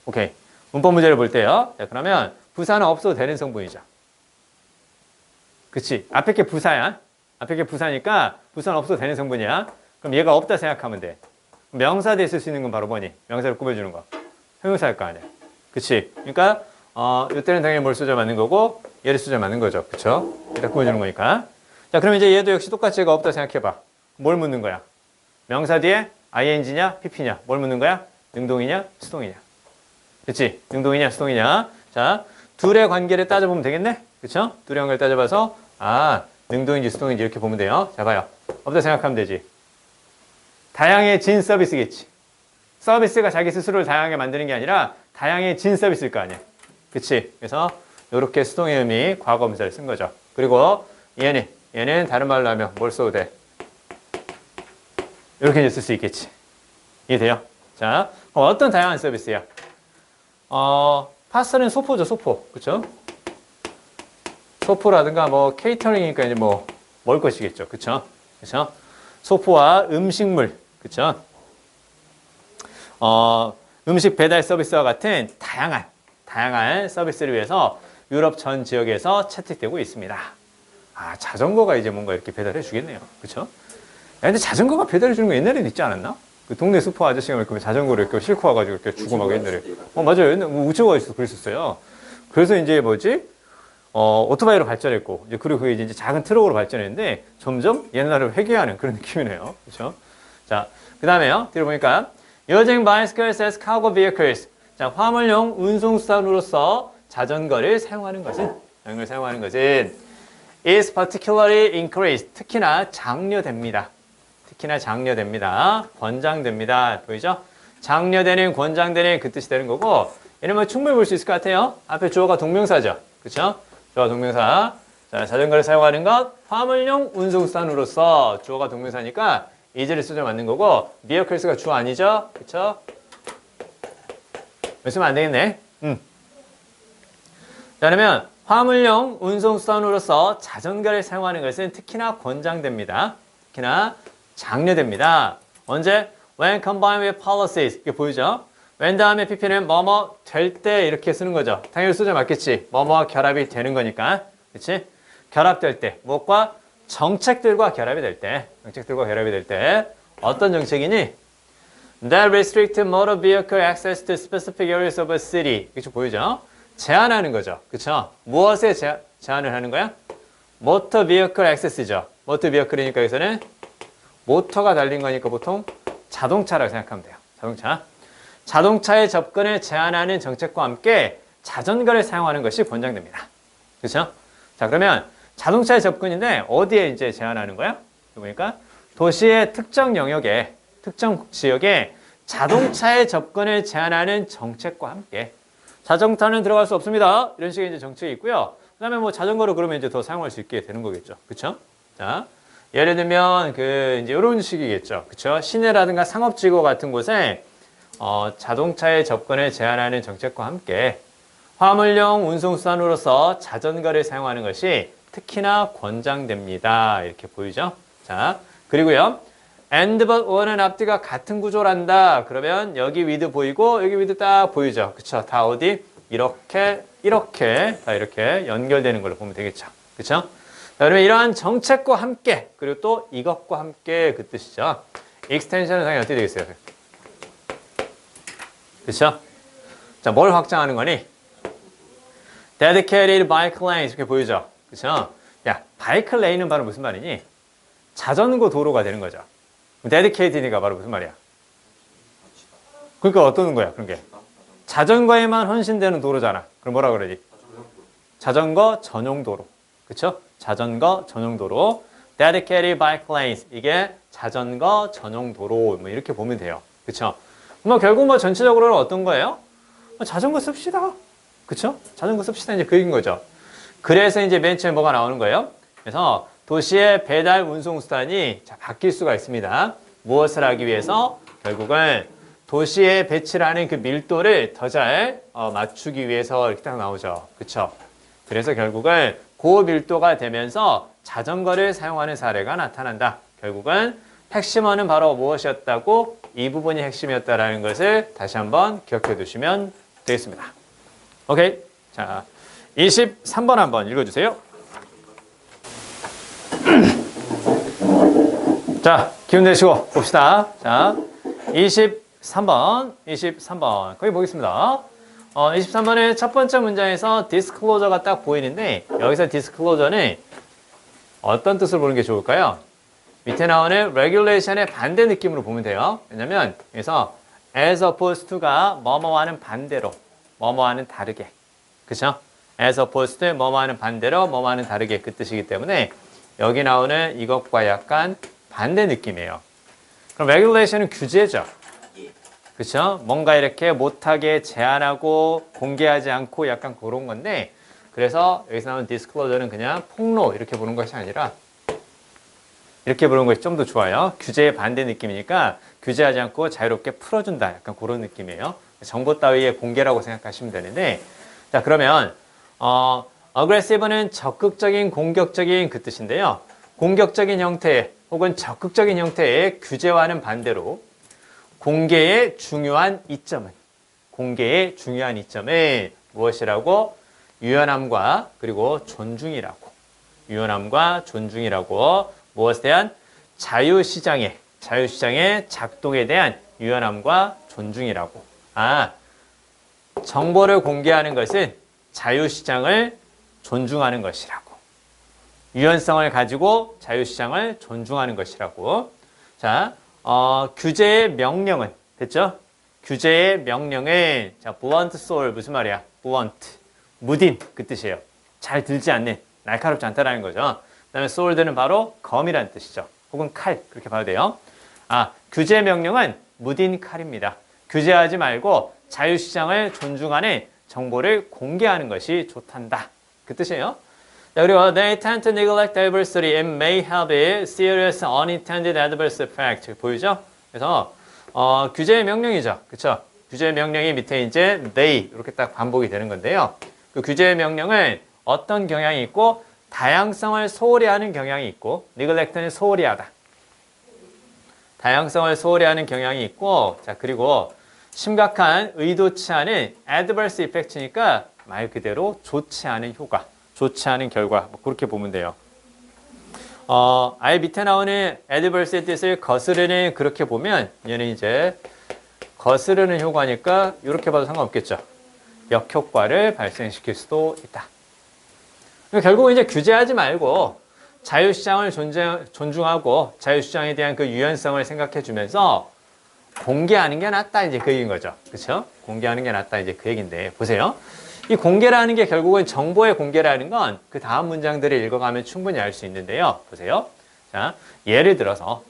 오케이. 문법 문제를 볼 때요. 자, 그러면 부사는 없어도 되는 성분이죠. 그치. 앞에 게 부사야. 앞에 게 부사니까 부사는 없어도 되는 성분이야. 그럼 얘가 없다 생각하면 돼. 명사대에 쓸 수 있는 건 바로 뭐니? 명사를 꾸며주는 거. 형용사일 거 아니야. 그치. 그러니까 이때는 당연히 뭘 쓰자 맞는 거고 얘를 쓰자 맞는 거죠. 그쵸? 일단 꾸며주는 거니까. 자, 그럼 이제 얘도 역시 똑같이 얘가 없다 생각해봐. 뭘 묻는 거야? 명사 뒤에 ing냐 pp냐? 뭘 묻는 거야? 능동이냐 수동이냐? 그치? 능동이냐 수동이냐? 자, 둘의 관계를 따져보면 되겠네? 그쵸? 둘의 관계를 따져봐서 능동인지 수동인지 이렇게 보면 돼요. 자, 봐요. 없다 생각하면 되지. 다양해진 서비스겠지. 서비스가 자기 스스로를 다양하게 만드는 게 아니라 다양해진 서비스일 거 아니야. 그치? 그래서 이렇게 수동의 의미 과거분사를 쓴 거죠. 그리고 얘는 다른 말로 하면 뭘 써도 돼? 이렇게 이제 쓸 수 있겠지. 이해돼요? 자, 어떤 다양한 서비스야? 파스타는 소포죠, 소포. 그쵸? 소포라든가 뭐 케이터링이니까 이제 뭐 먹을 것이겠죠. 그쵸? 그쵸? 소포와 음식물. 그쵸? 음식 배달 서비스와 같은 다양한 서비스를 위해서 유럽 전 지역에서 채택되고 있습니다. 자전거가 이제 뭔가 이렇게 배달해 주겠네요. 그쵸? 근데 자전거가 배달해 주는 거 옛날에는 있지 않았나? 그 동네 슈퍼 아저씨가 이렇게 자전거를 이렇게 싣고 와가지고 이렇게 주고 막 옛날에. 맞아요. 옛날에 우체국가 있어서 그랬었어요. 그래서 이제 오토바이로 발전했고, 그리고 그게 이제 작은 트럭으로 발전했는데 점점 옛날을 회귀하는 그런 느낌이네요. 그렇죠? 자, 그 다음에요. 뒤로 보니까 Using bicycles as cargo vehicles. 자, 화물용 운송수단으로서 자전거를 사용하는 것은 is particularly encouraged. 특히나 장려됩니다. 권장됩니다. 보이죠? 장려되는, 권장되는 그 뜻이 되는 거고, 얘는 뭐 충분히 볼 수 있을 것 같아요. 앞에 주어가 동명사죠. 그쵸? 주어가 동명사. 자, 자전거를 사용하는 것, 화물용 운송수단으로서 주어가 동명사니까 is를 쓰면 맞는 거고, vehicles가 주어 아니죠? 그쵸? 쓰면 안 되겠네. 자, 그러면 화물용 운송수단으로서 자전거를 사용하는 것은 특히나 권장됩니다. 특히나 장려됩니다. 언제? When combined with policies. 이게 보이죠? when 다음에 pp는 뭐뭐 될 때 이렇게 쓰는 거죠. 당연히 소재 맞겠지. 뭐뭐와 결합이 되는 거니까. 그치? 결합될 때. 무엇과? 정책들과 결합이 될 때. 어떤 정책이니? That restrict motor vehicle access to specific areas of a city. 이게 좀 보이죠? 제한하는 거죠. 그쵸? 무엇에 제한을 하는 거야? motor vehicle access죠. motor vehicle이니까 여기서는 모터가 달린 거니까 보통 자동차라고 생각하면 돼요. 자동차의 접근을 제한하는 정책과 함께 자전거를 사용하는 것이 권장됩니다. 그렇죠? 자, 그러면 자동차의 접근인데 어디에 이제 제한하는 거야? 보니까 도시의 특정 영역에, 특정 지역에 자동차의 접근을 제한하는 정책과 함께 자전거는 들어갈 수 없습니다. 이런 식의 이제 정책이 있고요. 그다음에 뭐 자전거로 그러면 이제 더 사용할 수 있게 되는 거겠죠. 그렇죠? 자, 예를 들면 이제 이런 식이겠죠. 그렇죠? 시내라든가 상업지구 같은 곳에 자동차의 접근을 제한하는 정책과 함께 화물용 운송수단으로서 자전거를 사용하는 것이 특히나 권장됩니다. 이렇게 보이죠? 자, 그리고요. and but or는 앞뒤가 같은 구조란다. 그러면 여기 with 보이고 여기 with 딱 보이죠? 그쵸? 다 어디? 이렇게 다 이렇게 연결되는 걸로 보면 되겠죠. 그쵸? 자, 그러면 이러한 정책과 함께 그리고 또 이것과 함께 그 뜻이죠. extension은 당연히 어떻게 되겠어요? 그쵸? 자, 뭘 확장하는 거니? dedicated bike lanes 이렇게 보이죠? 그쵸? 야, 바이크 레인은 바로 무슨 말이니? 자전거 도로가 되는 거죠. dedicated니까 바로 무슨 말이야? 그러니까 어떤 거야, 그런 게? 자전거에만 헌신되는 도로잖아. 그럼 뭐라 그러지? 자전거 전용 도로. 그쵸? 자전거 전용 도로. dedicated bike lanes. 이게 자전거 전용 도로. 뭐 이렇게 보면 돼요. 그쵸? 뭐 결국 뭐 전체적으로는 어떤 거예요? 자전거 씁시다. 그쵸? 자전거 씁시다. 이제 그 얘기인 거죠. 그래서 이제 맨 처음에 뭐가 나오는 거예요? 그래서 도시의 배달 운송 수단이 바뀔 수가 있습니다. 무엇을 하기 위해서? 결국은 도시에 배치를 하는 그 밀도를 더 잘 맞추기 위해서 이렇게 딱 나오죠. 그쵸? 그래서 결국은 고밀도가 되면서 자전거를 사용하는 사례가 나타난다. 결국은 핵심어는 바로 무엇이었다고? 이 부분이 핵심이었다라는 것을 다시 한번 기억해 두시면 되겠습니다. 오케이. 자, 23번 한번 읽어주세요. 자, 기운 내시고 봅시다. 자, 23번. 거기 보겠습니다. 23번의 첫 번째 문장에서 disclosure가 딱 보이는데 여기서 disclosure는 어떤 뜻을 보는 게 좋을까요? 밑에 나오는 regulation의 반대 느낌으로 보면 돼요. 왜냐면 여기서 as opposed to가 뭐뭐와는 반대로, 뭐뭐와는 다르게. 그쵸? as opposed to 뭐뭐와는 반대로, 뭐뭐와는 다르게 그 뜻이기 때문에 여기 나오는 이것과 약간 반대 느낌이에요. 그럼 regulation은 규제죠. 그쵸? 뭔가 이렇게 못하게 제한하고 공개하지 않고 약간 그런 건데 그래서 여기서 나오는 disclosure는 그냥 폭로 이렇게 보는 것이 아니라 이렇게 보는 것이 좀 더 좋아요. 규제의 반대 느낌이니까 규제하지 않고 자유롭게 풀어준다. 약간 그런 느낌이에요. 정보 따위의 공개라고 생각하시면 되는데 자, 그러면 aggressive는 적극적인, 공격적인 그 뜻인데요. 공격적인 형태 혹은 적극적인 형태의 규제와는 반대로 공개의 중요한 이점은 무엇이라고? 유연함과 그리고 존중이라고. 유연함과 존중이라고. 무엇에 대한? 자유시장의 작동에 대한 유연함과 존중이라고. 정보를 공개하는 것은 자유시장을 존중하는 것이라고. 유연성을 가지고 자유시장을 존중하는 것이라고. 자, 규제의 명령은 됐죠? 규제의 명령은 자, blunt soul 무슨 말이야? blunt. 무딘 그 뜻이에요. 잘 들지 않는, 날카롭지 않다라는 거죠. 그다음에 sword는 바로 검이라는 뜻이죠. 혹은 칼 그렇게 봐도 돼요. 아, 규제 명령은 무딘 칼입니다. 규제하지 말고 자유시장을 존중하는 정보를 공개하는 것이 좋단다. 그 뜻이에요. 자, 그리고 they tend to neglect diversity and may have a serious unintended adverse effect. 보이죠? 그래서 규제의 명령이죠. 그쵸? 규제의 명령이 밑에 이제 they 이렇게 딱 반복이 되는 건데요. 그 규제의 명령은 어떤 경향이 있고 다양성을 소홀히 하는 경향이 있고 neglect는 소홀히 하다. 다양성을 소홀히 하는 경향이 있고 자 그리고 심각한 의도치 않은 adverse effect니까 말 그대로 좋지 않은 효과, 좋지 않은 결과 뭐 그렇게 보면 돼요. 아예 밑에 나오는 adverse의 뜻을 거스르는 그렇게 보면 얘는 이제 거스르는 효과니까 이렇게 봐도 상관없겠죠. 역효과를 발생시킬 수도 있다. 결국은 이제 규제하지 말고 자유시장을 존중하고 자유시장에 대한 그 유연성을 생각해 주면서 공개하는 게 낫다 이제 그 얘기인 거죠. 그렇죠? 공개하는 게 낫다 이제 그 얘기인데 보세요. 이 공개라는 게 결국은 정보의 공개라는 건 그 다음 문장들을 읽어가면 충분히 알 수 있는데요. 보세요. 자, 예를 들어서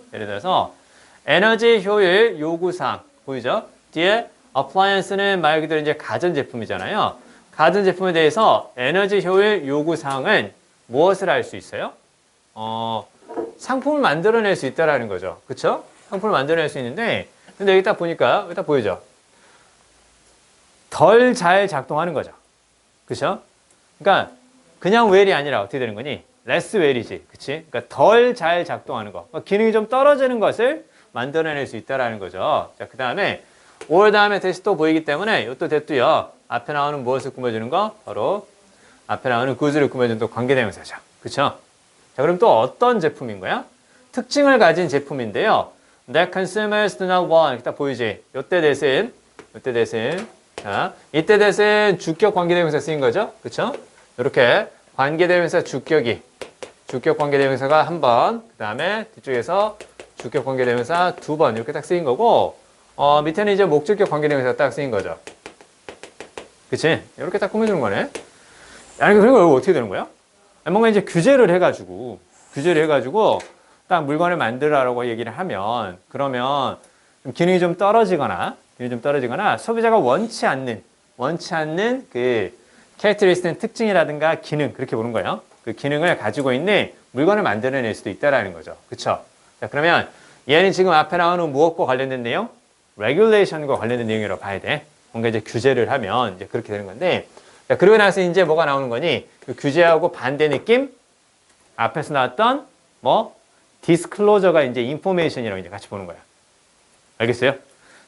에너지 효율 요구사항 보이죠? 뒤에 appliance는 말 그대로 이제 가전제품이잖아요. 가전제품에 대해서 에너지 효율 요구사항은 무엇을 할 수 있어요? 상품을 만들어낼 수 있다라는 거죠. 그쵸? 상품을 만들어낼 수 있는데 근데 여기 딱 보니까 여기 딱 보이죠? 덜 잘 작동하는 거죠. 그쵸? 그러니까 그냥 well이 아니라 어떻게 되는 거니? less well이지. 그치? 그러니까 덜 잘 작동하는 거. 그러니까 기능이 좀 떨어지는 것을 만들어낼 수 있다라는 거죠. 자, 그 다음에 or 다음에 대시 또 보이기 때문에 이것도 대도요. 앞에 나오는 무엇을 꾸며주는 거? 바로 앞에 나오는 good를 꾸며주는 또 관계대명사죠. 그쵸? 자, 그럼 또 어떤 제품인 거야? 특징을 가진 제품인데요. That consumers do not want. 이렇게 딱 보이지? 이때 대신. 자, 이때 대신 주격 관계대명사 쓰인 거죠? 그쵸? 이렇게 관계대명사 주격 관계대명사가 한 번, 그 다음에 뒤쪽에서 주격 관계대명사 두 번 이렇게 딱 쓰인 거고, 밑에는 이제 목적격 관계대명사가 딱 쓰인 거죠. 그치? 이렇게 딱 꾸며주는 거네. 아니, 그리고 어떻게 되는 거야? 뭔가 이제 규제를 해가지고 딱 물건을 만들라고 얘기를 하면, 그러면 기능이 좀 떨어지거나 소비자가 원치 않는 그 캐릭터리스트는 특징이라든가 기능 그렇게 보는 거예요. 그 기능을 가지고 있는 물건을 만들어낼 수도 있다라는 거죠. 그쵸? 자, 그러면 얘는 지금 앞에 나오는 무엇과 관련된 내용? regulation과 관련된 내용이라고 봐야 돼. 뭔가 이제 규제를 하면 이제 그렇게 되는 건데. 자, 그러고 나서 이제 뭐가 나오는 거니? 그 규제하고 반대 느낌? 앞에서 나왔던 disclosure가 이제 information이라고 이제 같이 보는 거야. 알겠어요?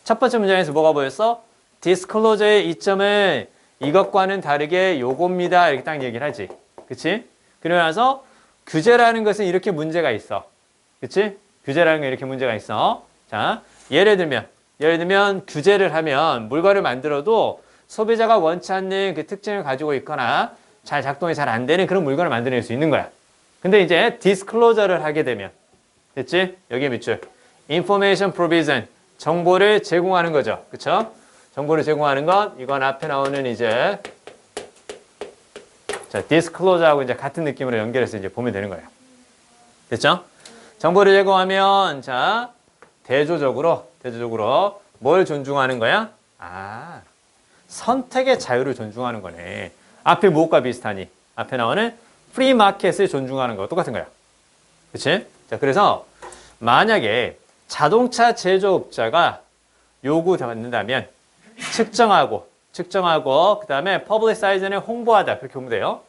첫 번째 문장에서 뭐가 보였어? disclosure의 이점은 이것과는 다르게 요겁니다. 이렇게 딱 얘기를 하지. 그치? 그러고 나서 규제라는 것은 이렇게 문제가 있어. 그치? 규제라는 게 이렇게 문제가 있어. 자, 예를 들면 규제를 하면 물건을 만들어도 소비자가 원치 않는 그 특징을 가지고 있거나 잘 작동이 잘 안 되는 그런 물건을 만들어낼 수 있는 거야. 근데 이제 disclosure를 하게 되면 됐지? 여기에 밑줄. information provision. 정보를 제공하는 거죠. 그쵸? 정보를 제공하는 것, 이건 앞에 나오는 이제, 자, disclosure하고 이제 같은 느낌으로 연결해서 이제 보면 되는 거예요. 됐죠? 정보를 제공하면, 자, 대조적으로 뭘 존중하는 거야? 아, 선택의 자유를 존중하는 거네. 앞에 무엇과 비슷하니? 앞에 나오는 프리 마켓을 존중하는 거 똑같은 거야. 그치? 자, 그래서 만약에 자동차 제조업자가 요구받는다면 측정하고 그 다음에 publicize는 홍보하다 그렇게 보면 돼요.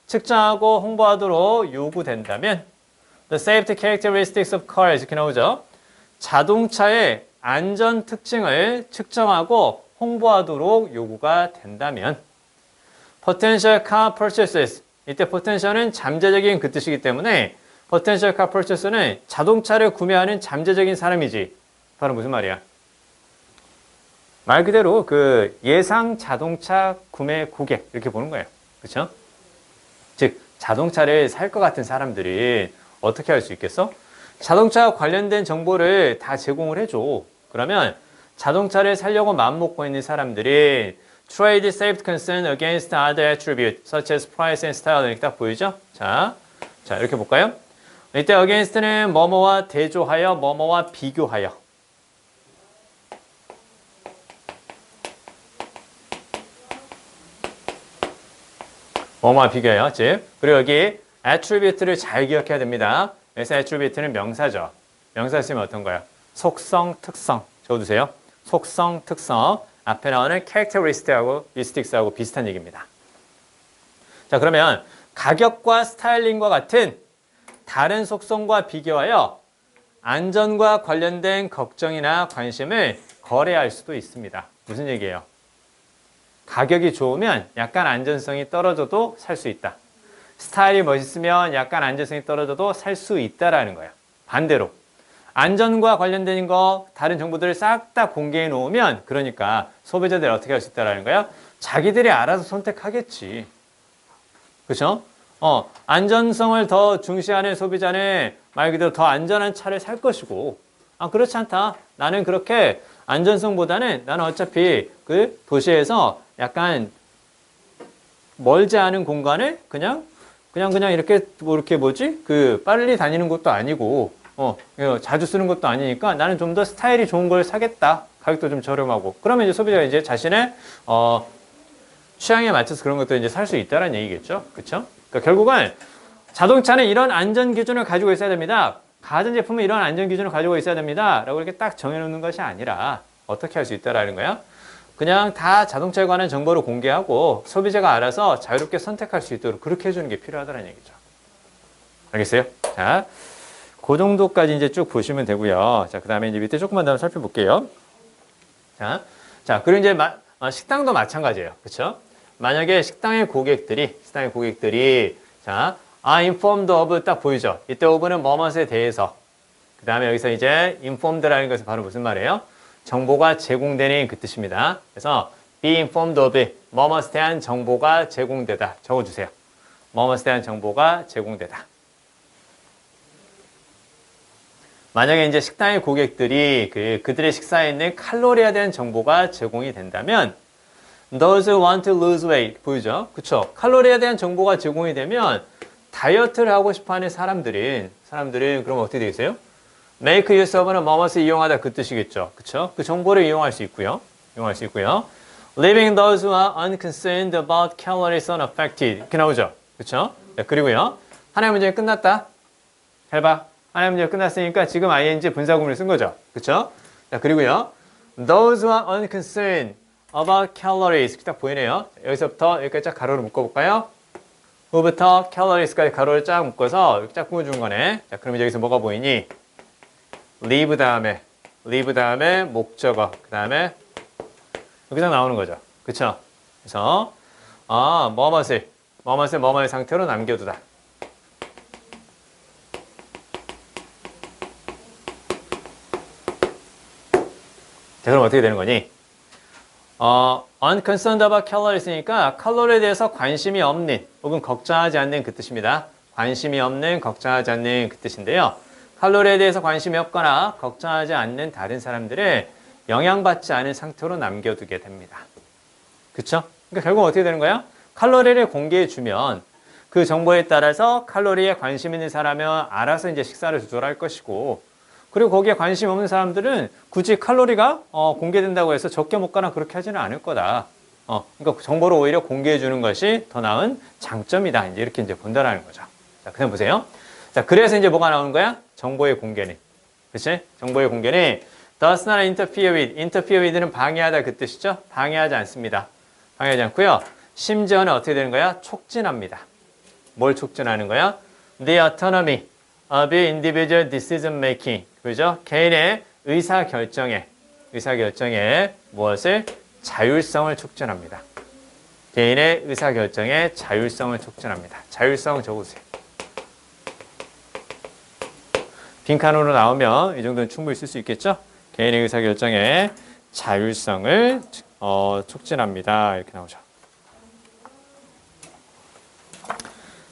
측정하고 홍보하도록 요구된다면 the safety characteristics of cars 이렇게 나오죠. 자동차의 안전 특징을 측정하고 홍보하도록 요구가 된다면 potential car purchasers 이때 potential은 잠재적인 그 뜻이기 때문에 potential car purchaser는 자동차를 구매하는 잠재적인 사람이지. 바로 무슨 말이야? 말 그대로 그 예상 자동차 구매 고객 이렇게 보는 거예요. 그렇죠? 즉 자동차를 살 것 같은 사람들이 어떻게 할 수 있겠어? 자동차와 관련된 정보를 다 제공을 해줘. 그러면 자동차를 사려고 마음먹고 있는 사람들이 trade saved concern against other attributes such as price and style 이렇게 딱 보이죠? 자 이렇게 볼까요? 이때 against는 뭐뭐와 대조하여 뭐뭐와 비교하여 뭐뭐와 비교해요. 즉 그리고 여기 attribute를 잘 기억해야 됩니다. 그래서 attribute는 명사죠. 명사 쓰면 어떤가요? 속성, 특성 적어두세요. 속성, 특성 앞에 나오는 characteristic하고 비슷한 얘기입니다. 자 그러면 가격과 스타일링과 같은 다른 속성과 비교하여 안전과 관련된 걱정이나 관심을 거래할 수도 있습니다. 무슨 얘기예요? 가격이 좋으면 약간 안전성이 떨어져도 살 수 있다. 스타일이 멋있으면 약간 안전성이 떨어져도 살 수 있다라는 거예요. 반대로 안전과 관련된 거 다른 정보들을 싹 다 공개해 놓으면 그러니까 소비자들이 어떻게 할 수 있다라는 거예요? 자기들이 알아서 선택하겠지. 그렇죠? 안전성을 더 중시하는 소비자는 말 그대로 더 안전한 차를 살 것이고 그렇지 않다. 나는 그렇게 안전성보다는 나는 어차피 그 도시에서 약간 멀지 않은 공간을 그냥 이렇게 그 빨리 다니는 것도 아니고 자주 쓰는 것도 아니니까 나는 좀 더 스타일이 좋은 걸 사겠다. 가격도 좀 저렴하고. 그러면 이제 소비자가 이제 자신의 취향에 맞춰서 그런 것도 이제 살 수 있다는 얘기겠죠. 그렇죠? 그러니까 결국은 자동차는 이런 안전 기준을 가지고 있어야 됩니다. 가전제품은 이런 안전 기준을 가지고 있어야 됩니다. 라고 이렇게 딱 정해놓는 것이 아니라 어떻게 할 수 있다라는 거야? 그냥 다 자동차에 관한 정보를 공개하고 소비자가 알아서 자유롭게 선택할 수 있도록 그렇게 해주는 게 필요하다는 얘기죠. 알겠어요? 자, 그 정도까지 이제 쭉 보시면 되고요. 자, 그 다음에 이제 밑에 조금만 더 살펴볼게요. 자, 그리고 이제 식당도 마찬가지예요. 그렇죠? 만약에 식당의 고객들이 자, informed of 딱 보이죠? 이때 of는 뭐뭇에 대해서 그 다음에 여기서 이제 informed라는 것은 바로 무슨 말이에요? 정보가 제공되는 그 뜻입니다. 그래서 be informed of 뭐뭇에 대한 정보가 제공되다 적어주세요. 뭐뭇에 대한 정보가 제공되다. 만약에 이제 식당의 고객들이 그들의 식사에 있는 칼로리에 대한 정보가 제공이 된다면 those who want to lose weight 보이죠? 그쵸? 칼로리에 대한 정보가 제공이 되면 다이어트를 하고 싶어하는 사람들은 그럼 어떻게 되겠어요? make use of는 뭐뭇을 이용하다 그 뜻이겠죠. 그쵸? 그 정보를 이용할 수 있고요. leaving those who are unconcerned about calories unaffected 이렇게 나오죠. 그쵸? 자, 그리고요. 하나의 문제가 끝났다. 잘 봐. 하나의 문제가 끝났으니까 지금 ing 분사구문을 쓴 거죠. 그쵸? 자, 그리고요. those who are unconcerned about calories 딱 보이네요. 여기서부터 여기까지 쫙 가로를 묶어볼까요? who부터 calories까지 가로를 쫙 묶어서 이렇게 쫙 꾸며준 거네. 자, 그러면 여기서 뭐가 보이니? leave 다음에 목적어 그 다음에 여기서 나오는 거죠. 그쵸? 그래서 뭐뭇의 상태로 남겨두다. 자, 그럼 어떻게 되는 거니? unconcerned about calories니까 칼로리에 대해서 관심이 없는 혹은 걱정하지 않는 그 뜻입니다. 관심이 없는, 걱정하지 않는 그 뜻인데요. 칼로리에 대해서 관심이 없거나 걱정하지 않는 다른 사람들을 영향받지 않은 상태로 남겨두게 됩니다. 그쵸? 그러니까 결국 어떻게 되는 거야? 칼로리를 공개해주면 그 정보에 따라서 칼로리에 관심 있는 사람은 알아서 이제 식사를 조절할 것이고 그리고 거기에 관심 없는 사람들은 굳이 칼로리가 공개된다고 해서 적게 먹거나 그렇게 하지는 않을 거다. 그러니까 정보를 오히려 공개해 주는 것이 더 나은 장점이다. 이제 이렇게 이제 본다라는 거죠. 자, 그냥 보세요. 자, 그래서 이제 뭐가 나오는 거야? 정보의 공개는. 그치? 정보의 공개는 does not interfere with. interfere with는 방해하다 그 뜻이죠? 방해하지 않습니다. 방해하지 않고요. 심지어는 어떻게 되는 거야? 촉진합니다. 뭘 촉진하는 거야? The autonomy of individual decision making. 그죠? 개인의 의사결정에 무엇을? 자율성을 촉진합니다. 개인의 의사결정에 자율성을 촉진합니다. 자율성 적어주세요. 빈칸으로 나오면 이 정도는 충분히 쓸 수 있겠죠? 개인의 의사결정에 자율성을 촉진합니다. 이렇게 나오죠.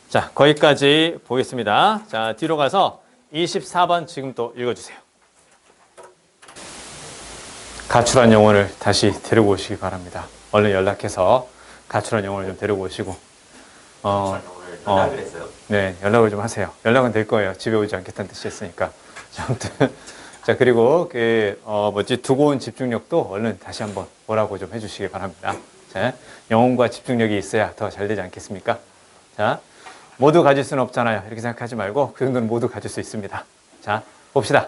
자, 거기까지 보겠습니다. 자, 뒤로 가서 24번 지금 또 읽어주세요. 가출한 영혼을 다시 데리고 오시기 바랍니다. 얼른 연락해서 가출한 영혼을 좀 데리고 오시고 연락을 했어요. 네, 연락을 좀 하세요. 연락은 될 거예요. 집에 오지 않겠다는 뜻이었으니까. 자, 아무튼 자, 그리고 두고 온 집중력도 얼른 다시 한번 뭐라고 좀 해주시기 바랍니다. 자, 영혼과 집중력이 있어야 더 잘 되지 않겠습니까? 자, 모두 가질 수는 없잖아요. 이렇게 생각하지 말고 그 정도는 모두 가질 수 있습니다. 자, 봅시다.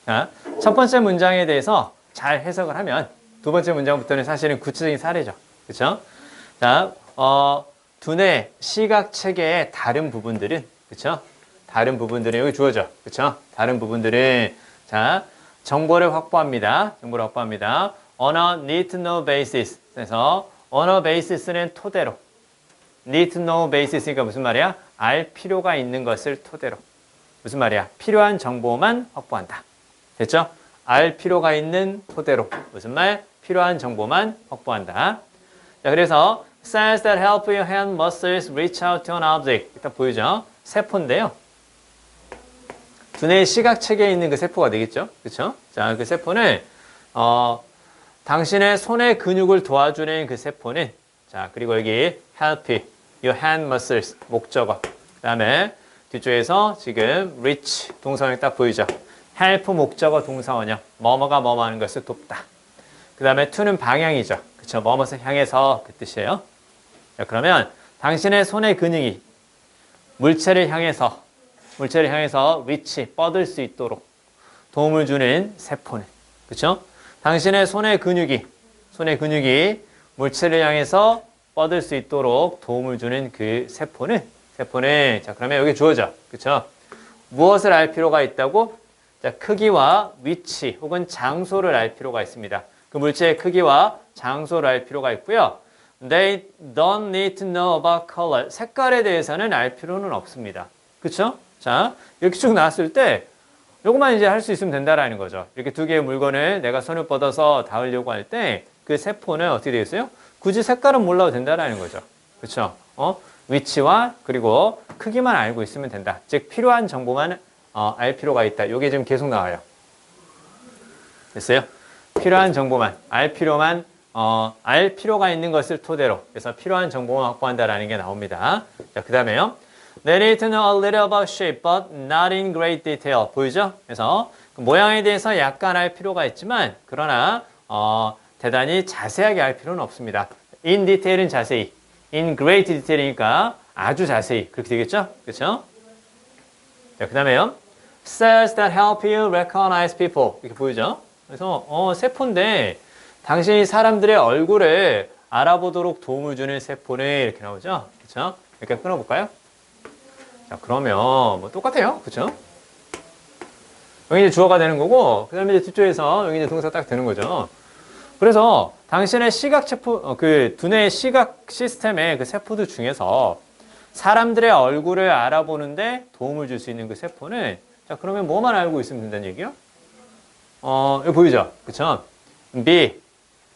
자, 첫 번째 문장에 대해서 잘 해석을 하면 두 번째 문장부터는 사실은 구체적인 사례죠. 그렇죠? 자, 두뇌 시각 체계의 다른 부분들은 그렇죠? 다른 부분들은 여기 주어져. 그렇죠? 다른 부분들은 자, 정보를 확보합니다. 정보를 확보합니다. On a need to know basis. 그래서 on a basis는 토대로. need to know basis니까 무슨 말이야? 알 필요가 있는 것을 토대로. 무슨 말이야? 필요한 정보만 확보한다. 됐죠? 알 필요가 있는 토대로. 무슨 말? 필요한 정보만 확보한다. 자, 그래서 cells that help your hand muscles reach out to an object. 일단 보이죠? 세포인데요. 두뇌의 시각 체계에 있는 그 세포가 되겠죠? 그렇죠? 자, 그 세포는 당신의 손의 근육을 도와주는 그 세포는 자, 그리고 여기 help your hand muscles 목적어. 그다음에 뒤쪽에서 지금 reach 동사원이 딱 보이죠? help 목적어 동사원형. 뭐뭐가 뭐뭐 하는 것을 돕다. 그다음에 to는 방향이죠. 그렇죠? 뭐뭐를 향해서 그 뜻이에요. 자, 그러면 당신의 손의 근육이 물체를 향해서 reach 뻗을 수 있도록 도움을 주는 세포는 그렇죠? 당신의 손의 근육이 물체를 향해서 뻗을 수 있도록 도움을 주는 그 세포는 자, 그러면 여기 주어져. 그렇죠? 무엇을 알 필요가 있다고? 자, 크기와 위치 혹은 장소를 알 필요가 있습니다. 그 물체의 크기와 장소를 알 필요가 있고요. They don't need to know about color. 색깔에 대해서는 알 필요는 없습니다. 그렇죠? 자, 이렇게 쭉 나왔을 때 요것만 이제 할 수 있으면 된다라는 거죠. 이렇게 두 개의 물건을 내가 손을 뻗어서 닿으려고 할 때 그 세포는 어떻게 되어 있어요? 굳이 색깔은 몰라도 된다라는 거죠. 그렇죠? 위치와 그리고 크기만 알고 있으면 된다. 즉 필요한 정보만 알 필요가 있다. 요게 지금 계속 나와요. 됐어요? 필요한 정보만 알 필요가 있는 것을 토대로 그래서 필요한 정보만 확보한다라는 게 나옵니다. 자, 그다음에요. They need to know a little about shape, but not in great detail. 보이죠? 그래서 그 모양에 대해서 약간 알 필요가 있지만 그러나 대단히 자세하게 알 필요는 없습니다. In detail은 자세히, in great detail이니까 아주 자세히 그렇게 되겠죠? 그렇죠? 자, 그다음에요. Cells that help you recognize people. 이렇게 보이죠? 그래서 세포인데 당신이 사람들의 얼굴을 알아보도록 도움을 주는 세포는 이렇게 나오죠? 그렇죠? 이렇게 끊어볼까요? 자, 그러면 뭐 똑같아요. 그렇죠? 여기 이제 주어가 되는 거고 그다음에 이제 뒤쪽에서 여기 이제 동사 딱 되는 거죠. 그래서 당신의 시각 세포 그 두뇌의 시각 시스템의 그 세포들 중에서 사람들의 얼굴을 알아보는데 도움을 줄 수 있는 그 세포는 자, 그러면 뭐만 알고 있으면 된다는 얘기요? 여기 보이죠? 그쵸? be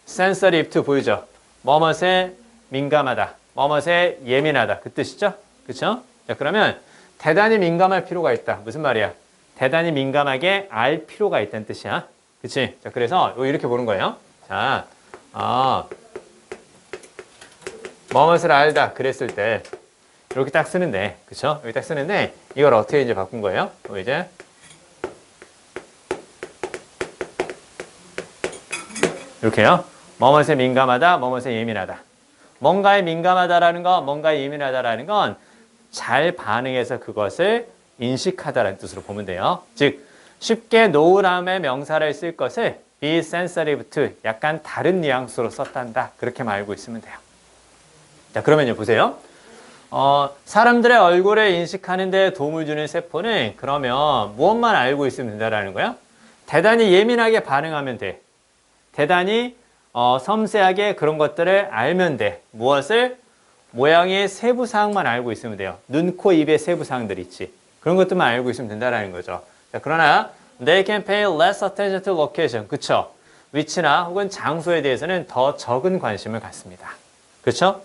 sensitive to 보이죠? 뭐뭇에 민감하다. 뭐뭇에 예민하다. 그 뜻이죠? 그쵸? 자, 그러면 대단히 민감할 필요가 있다. 무슨 말이야? 대단히 민감하게 알 필요가 있다는 뜻이야. 그치? 자, 그래서 이렇게 보는 거예요. 자, 뭐뭇을 알다. 그랬을 때 이렇게 딱 쓰는데, 그쵸? 여기 딱 쓰는데 이걸 어떻게 이제 바꾼 거예요? 이제 이렇게요. 뭐뭇에 민감하다, 뭐뭇에 예민하다. 뭔가에 민감하다라는 거, 뭔가에 예민하다라는 건 잘 반응해서 그것을 인식하다라는 뜻으로 보면 돼요. 즉, 쉽게 노우람의 명사를 쓸 것을 be sensitive to 약간 다른 뉘앙스로 썼단다. 그렇게만 알고 있으면 돼요. 자, 그러면요, 보세요. 사람들의 얼굴을 인식하는 데 도움을 주는 세포는 그러면 무엇만 알고 있으면 된다라는 거야? 대단히 예민하게 반응하면 돼. 대단히 섬세하게 그런 것들을 알면 돼. 무엇을? 모양의 세부사항만 알고 있으면 돼요. 눈, 코, 입의 세부사항들 있지. 그런 것들만 알고 있으면 된다는 거죠. 자, 그러나 they can pay less attention to location. 그쵸? 위치나 혹은 장소에 대해서는 더 적은 관심을 갖습니다. 그렇죠?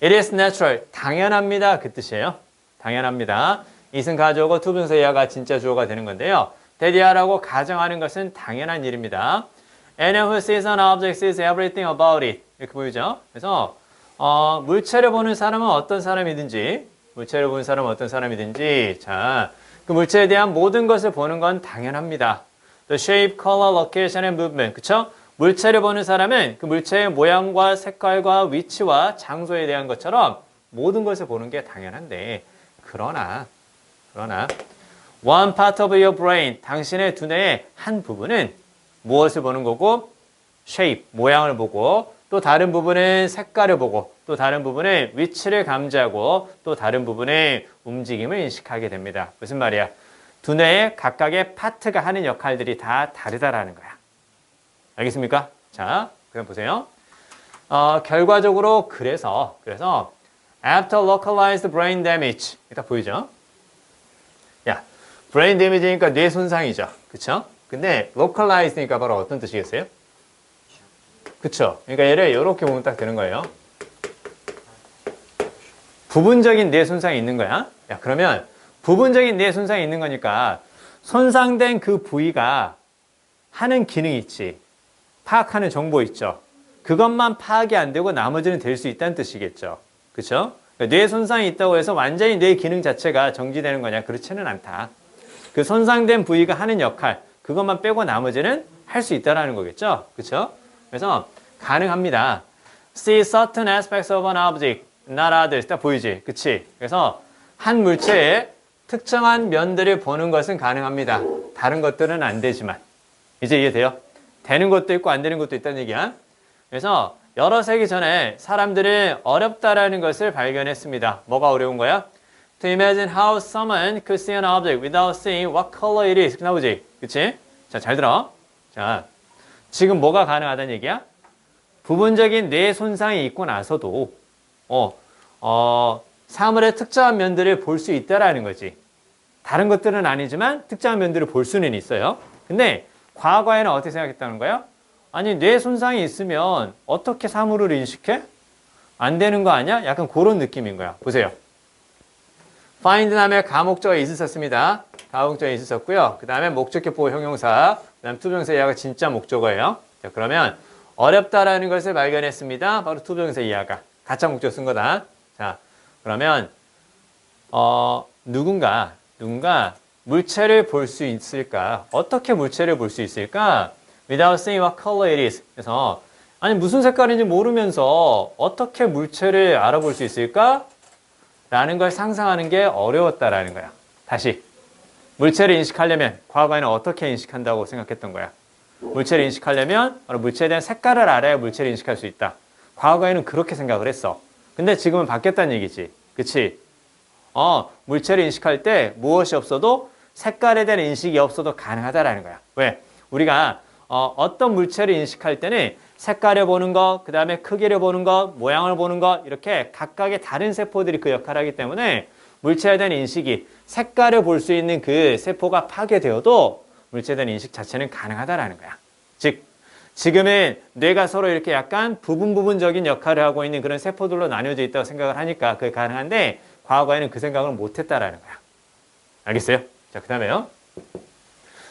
It is natural. 당연합니다. 그 뜻이에요. 당연합니다. it은 가주어고 투부정사 이하가 진짜 주어가 되는 건데요. 대디하라고 가정하는 것은 당연한 일입니다. Anyone who sees an object sees everything about it. 이렇게 보이죠? 그래서 물체를 보는 사람은 어떤 사람이든지 물체를 보는 사람은 어떤 사람이든지 자, 그 물체에 대한 모든 것을 보는 건 당연합니다. The shape, color, location, and movement. 그쵸? 물체를 보는 사람은 그 물체의 모양과 색깔과 위치와 장소에 대한 것처럼 모든 것을 보는 게 당연한데 그러나 one part of your brain, 당신의 두뇌의 한 부분은 무엇을 보는 거고 shape, 모양을 보고 또 다른 부분은 색깔을 보고 또 다른 부분은 위치를 감지하고 또 다른 부분의 움직임을 인식하게 됩니다. 무슨 말이야? 두뇌의 각각의 파트가 하는 역할들이 다 다르다라는 거야. 알겠습니까? 자, 그럼 보세요. 결과적으로 그래서 after localized brain damage 딱 보이죠? 야, brain damage니까 뇌 손상이죠. 그쵸? 근데 localized니까 바로 어떤 뜻이겠어요? 그쵸? 그러니까 얘를 이렇게 보면 딱 되는 거예요. 부분적인 뇌 손상이 있는 거야. 야, 그러면 부분적인 뇌 손상이 있는 거니까 손상된 그 부위가 하는 기능이 있지. 파악하는 정보 있죠. 그것만 파악이 안 되고 나머지는 될 수 있다는 뜻이겠죠. 그쵸? 그러니까 뇌 손상이 있다고 해서 완전히 뇌 기능 자체가 정지되는 거냐? 그렇지는 않다. 그 손상된 부위가 하는 역할, 그것만 빼고 나머지는 할 수 있다는 거겠죠. 그쵸? 그래서 가능합니다. See certain aspects of an object, not others. 딱 보이지? 그치? 그래서 한 물체의 특정한 면들을 보는 것은 가능합니다. 다른 것들은 안 되지만. 이제 이해돼요? 되는 것도 있고 안 되는 것도 있다는 얘기야. 그래서 여러 세기 전에 사람들은 어렵다라는 것을 발견했습니다. 뭐가 어려운 거야? To imagine how someone could see an object without seeing what color it is. 나오지? 그치? 자, 잘 들어. 자, 지금 뭐가 가능하다는 얘기야? 부분적인 뇌 손상이 있고 나서도 사물의 특정한 면들을 볼 수 있다라는 거지. 다른 것들은 아니지만 특정한 면들을 볼 수는 있어요. 근데 과거에는 어떻게 생각했다는 거야? 아니, 뇌 손상이 있으면 어떻게 사물을 인식해? 안 되는 거 아니야? 약간 그런 느낌인 거야. 보세요. find 다음에 가목적어가 있었습니다. 가목적어가 있었고요. 그 다음에 목적격 보호 형용사, 그 다음 투부정사 이하가 진짜 목적어예요. 자, 그러면 어렵다라는 것을 발견했습니다. 바로 투부정사 이하가 가짜 목적 쓴 거다. 자, 그러면 누군가 물체를 볼 수 있을까? 어떻게 물체를 볼 수 있을까? Without seeing what color it is. 그래서 아니 무슨 색깔인지 모르면서 어떻게 물체를 알아볼 수 있을까? 라는 걸 상상하는 게 어려웠다라는 거야. 다시 물체를 인식하려면 과거에는 어떻게 인식한다고 생각했던 거야? 물체를 인식하려면 바로 물체에 대한 색깔을 알아야 물체를 인식할 수 있다. 과거에는 그렇게 생각을 했어. 근데 지금은 바뀌었다는 얘기지. 그치? 물체를 인식할 때 무엇이 없어도 색깔에 대한 인식이 없어도 가능하다라는 거야. 왜? 우리가 어떤 물체를 인식할 때는 색깔을 보는 것, 그 다음에 크기를 보는 것, 모양을 보는 것 이렇게 각각의 다른 세포들이 그 역할을 하기 때문에 물체에 대한 인식이 색깔을 볼 수 있는 그 세포가 파괴되어도 물체에 대한 인식 자체는 가능하다라는 거야. 즉 지금은 뇌가 서로 이렇게 약간 부분적인 역할을 하고 있는 그런 세포들로 나뉘어져 있다고 생각을 하니까 그게 가능한데 과거에는 그 생각을 못했다라는 거야. 알겠어요? 자, 그 다음에요.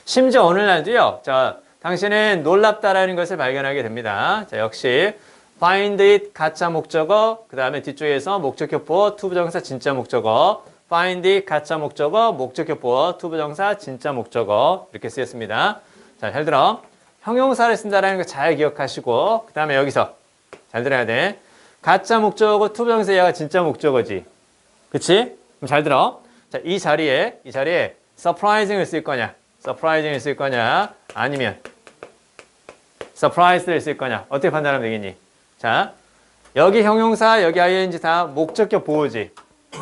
심지어 오늘날도요. 자, 당신은 놀랍다라는 것을 발견하게 됩니다. 자, 역시 find it 가짜 목적어, 그 다음에 뒤쪽에서 목적격 보어 투부정사 진짜 목적어, find it 가짜 목적어, 목적격 보어 투부정사 진짜 목적어 이렇게 쓰였습니다. 자, 잘 들어. 형용사를 쓴다라는 거 잘 기억하시고 그 다음에 여기서 잘 들어야 돼. 가짜 목적어고 투부정사 이하가 진짜 목적어지. 그치? 그럼 잘 들어. 자, 이 자리에 surprising을 쓸 거냐? surprising을 쓸 거냐? 아니면 surprised를 쓸 거냐? 어떻게 판단하면 되겠니? 자, 여기 형용사, 여기 ing 다 목적격 보호지.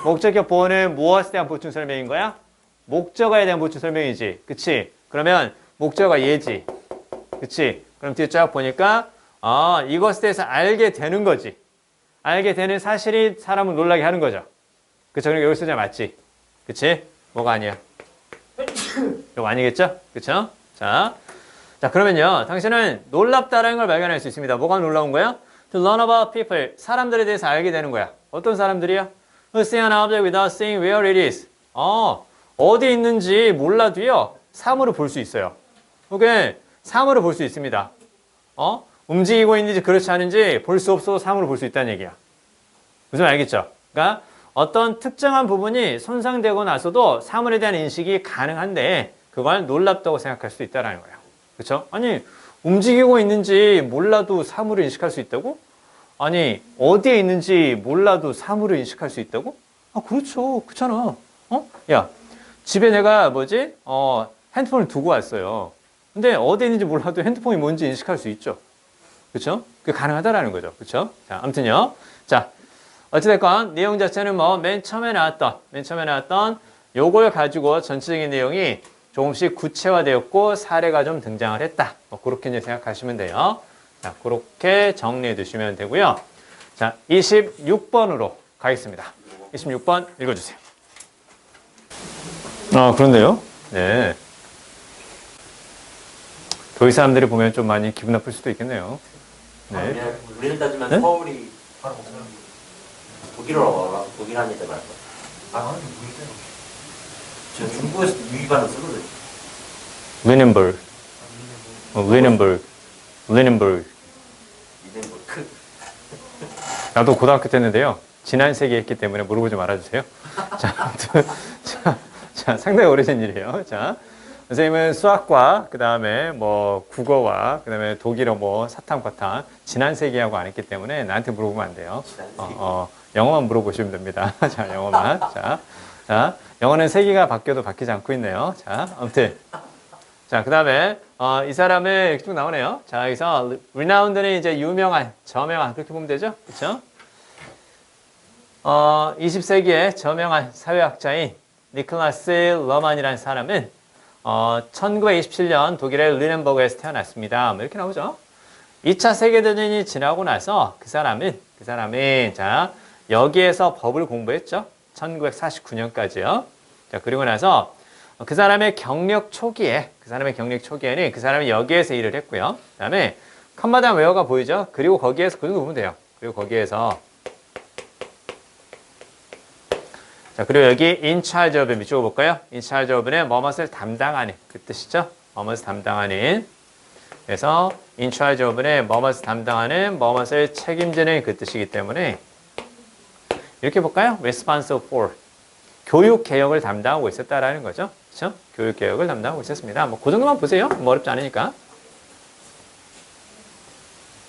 목적격 보호는 무엇에 대한 보충 설명인 거야? 목적어에 대한 보충 설명이지. 그치? 그러면 목적어가 얘지. 그치? 그럼 뒤에 쫙 보니까 이것에 대해서 알게 되는 거지. 알게 되는 사실이 사람을 놀라게 하는 거죠. 그쵸? 그러니까 여기 쓰자 맞지? 그치? 뭐가 아니야? 이거 아니겠죠? 그쵸? 자, 그러면요. 당신은 놀랍다라는 걸 발견할 수 있습니다. 뭐가 놀라운 거야? To learn about people. 사람들에 대해서 알게 되는 거야. 어떤 사람들이야? Who see an object without seeing where it is. 어디 있는지 몰라도요. 사물을 볼 수 있어요. 오케이. 사물을 볼 수 있습니다. 움직이고 있는지 그렇지 않은지 볼 수 없어도 사물을 볼 수 있다는 얘기야. 무슨 말 알겠죠? 그러니까 어떤 특정한 부분이 손상되고 나서도 사물에 대한 인식이 가능한데 그걸 놀랍다고 생각할 수 있다는 거예요. 그렇죠? 아니 움직이고 있는지 몰라도 사물을 인식할 수 있다고? 아니 어디에 있는지 몰라도 사물을 인식할 수 있다고? 아 그렇죠. 그렇잖아. 야 집에 내가 핸드폰을 두고 왔어요. 근데 어디에 있는지 몰라도 핸드폰이 뭔지 인식할 수 있죠. 그렇죠? 그게 가능하다라는 거죠. 그렇죠? 자, 아무튼요. 자, 어찌됐건 내용 자체는 맨 처음에 나왔던 요걸 가지고 전체적인 내용이 조금씩 구체화되었고 사례가 좀 등장을 했다. 그렇게 이제 생각하시면 돼요. 자, 그렇게 정리해 두시면 되고요. 자, 26번으로 가겠습니다. 26번 읽어주세요. 그런데요? 네. 교회 사람들이 보면 좀 많이 기분 나쁠 수도 있겠네요. 네. 우리를 따지면 네? 서울이 독일어로 와서 독일 한일 때 말고. 저 중국에서 유희반을 쓰거든요. 리넨버그. 나도 고등학교 때 했는데요. 지난 세기에 했기 때문에 물어보지 말아주세요. 자, 아무튼, 자, 상당히 오래전 일이에요. 자, 선생님은 수학과, 그 다음에 국어와, 그 다음에 독일어 사탕파탕, 지난 세기하고 안 했기 때문에 나한테 물어보면 안 돼요. 영어만 물어보시면 됩니다. 자, 영어만. 자, 영어는 세기가 바뀌어도 바뀌지 않고 있네요. 자, 아무튼. 자, 그 다음에, 이 사람은 이렇게 쭉 나오네요. 자, 여기서, renowned는 이제 유명한, 저명한, 그렇게 보면 되죠? 그쵸? 20세기의 저명한 사회학자인 니클라스 러만이라는 사람은 1927년 독일의 르넨버그에서 태어났습니다. 이렇게 나오죠. 2차 세계대전이 지나고 나서 그 사람은 자, 여기에서 법을 공부했죠. 1949년까지요. 자, 그리고 나서 그 사람의 경력 초기에는 그 사람이 여기에서 일을 했고요. 그 다음에 컴마다 웨어가 보이죠? 그리고 거기에서 그 정도 보면 돼요. 그리고 거기에서 자, 그리고 여기 in charge of 밑쪽으로 볼까요? in charge of는 뭐뭇을 담당하는 그 뜻이죠. 뭐뭇을 담당하는. 그래서 in charge of는 뭐뭇을 담당하는, 뭐뭇을 책임지는 그 뜻이기 때문에 이렇게 볼까요? responsible for. 교육 개혁을 담당하고 있었다라는 거죠. 그렇죠? 교육 개혁을 담당하고 있었습니다. 그 정도만 보세요. 어렵지 않으니까.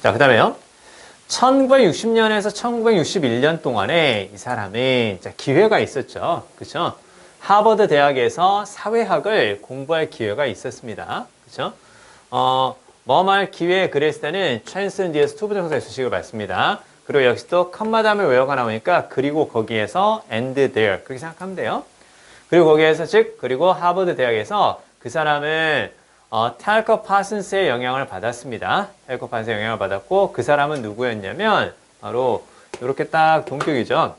자, 그다음에요. 1960년에서 1961년 동안에 이 사람이 기회가 있었죠. 그렇죠? 하버드 대학에서 사회학을 공부할 기회가 있었습니다. 그렇죠? 할 기회에 그랬을 때는 트랜스는 뒤에서 투부정사의 수식을 받습니다. 그리고 역시 또 컴마 다음에 웨어가 나오니까 그리고 거기에서 and there 그렇게 생각하면 돼요. 그리고 거기에서 그리고 하버드 대학에서 그 사람은 탈커 파슨스의 영향을 받았습니다. 탈커 파슨스의 영향을 받았고 그 사람은 누구였냐면 바로 이렇게 딱 동격이죠.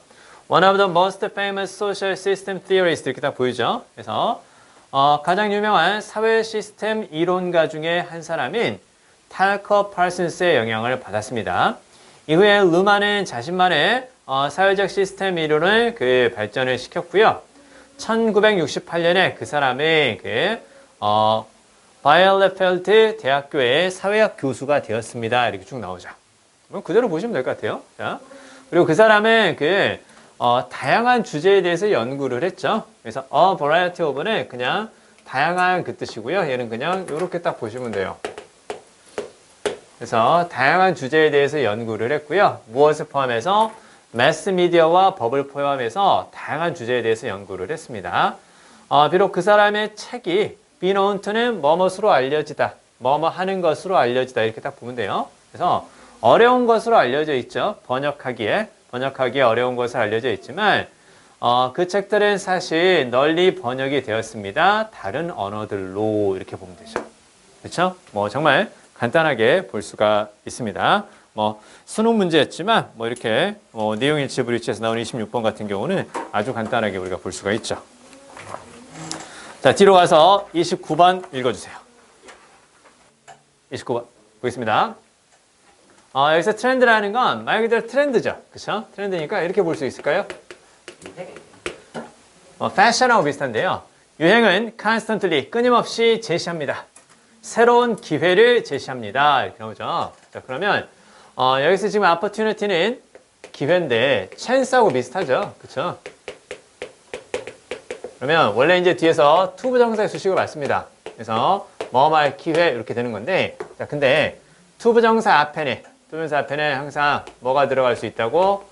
One of the most famous social system theorists 이렇게 딱 보이죠. 그래서 가장 유명한 사회 시스템 이론가 중에 한 사람인 탈커 파슨스의 영향을 받았습니다. 이후에 르만은 자신만의 사회적 시스템 이론을 발전을 시켰고요. 1968년에 그 사람이 바이엘레펠트 대학교의 사회학 교수가 되었습니다. 이렇게 쭉 나오죠. 그럼 그대로 보시면 될 것 같아요. 자, 그리고 그 사람은 다양한 주제에 대해서 연구를 했죠. 그래서 a variety of는 그냥 다양한 그 뜻이고요. 얘는 그냥 이렇게 딱 보시면 돼요. 그래서 다양한 주제에 대해서 연구를 했고요. 무엇을 포함해서 매스미디어와 법을 포함해서 다양한 주제에 대해서 연구를 했습니다. 비록 그 사람의 책이 be known to는 뭐뭇으로 알려지다, 뭐뭐 하는 것으로 알려지다 이렇게 딱 보면 돼요. 그래서 어려운 것으로 알려져 있죠. 번역하기에 어려운 것으로 알려져 있지만 그 책들은 사실 널리 번역이 되었습니다. 다른 언어들로 이렇게 보면 되죠. 그렇죠? 정말 간단하게 볼 수가 있습니다. 수능 문제였지만 이렇게 내용 일치 브리치에서 나온 26번 같은 경우는 아주 간단하게 우리가 볼 수가 있죠. 자, 뒤로 가서 29번 읽어주세요. 29번 보겠습니다. 여기서 트렌드라는 건 말 그대로 트렌드죠. 그렇죠? 트렌드니까 이렇게 볼 수 있을까요? 패션하고 비슷한데요. 유행은 constantly 끊임없이 제시합니다. 새로운 기회를 제시합니다. 이렇게 나오죠. 자, 그러면 여기서 지금 opportunity는 기회인데 chance하고 비슷하죠. 그렇죠? 그러면 원래 이제 뒤에서 to 부정사의 수식을 받습니다. 그래서 뭐할 기회 이렇게 되는 건데, 자, 근데 to 부정사 앞에는 항상 뭐가 들어갈 수 있다고?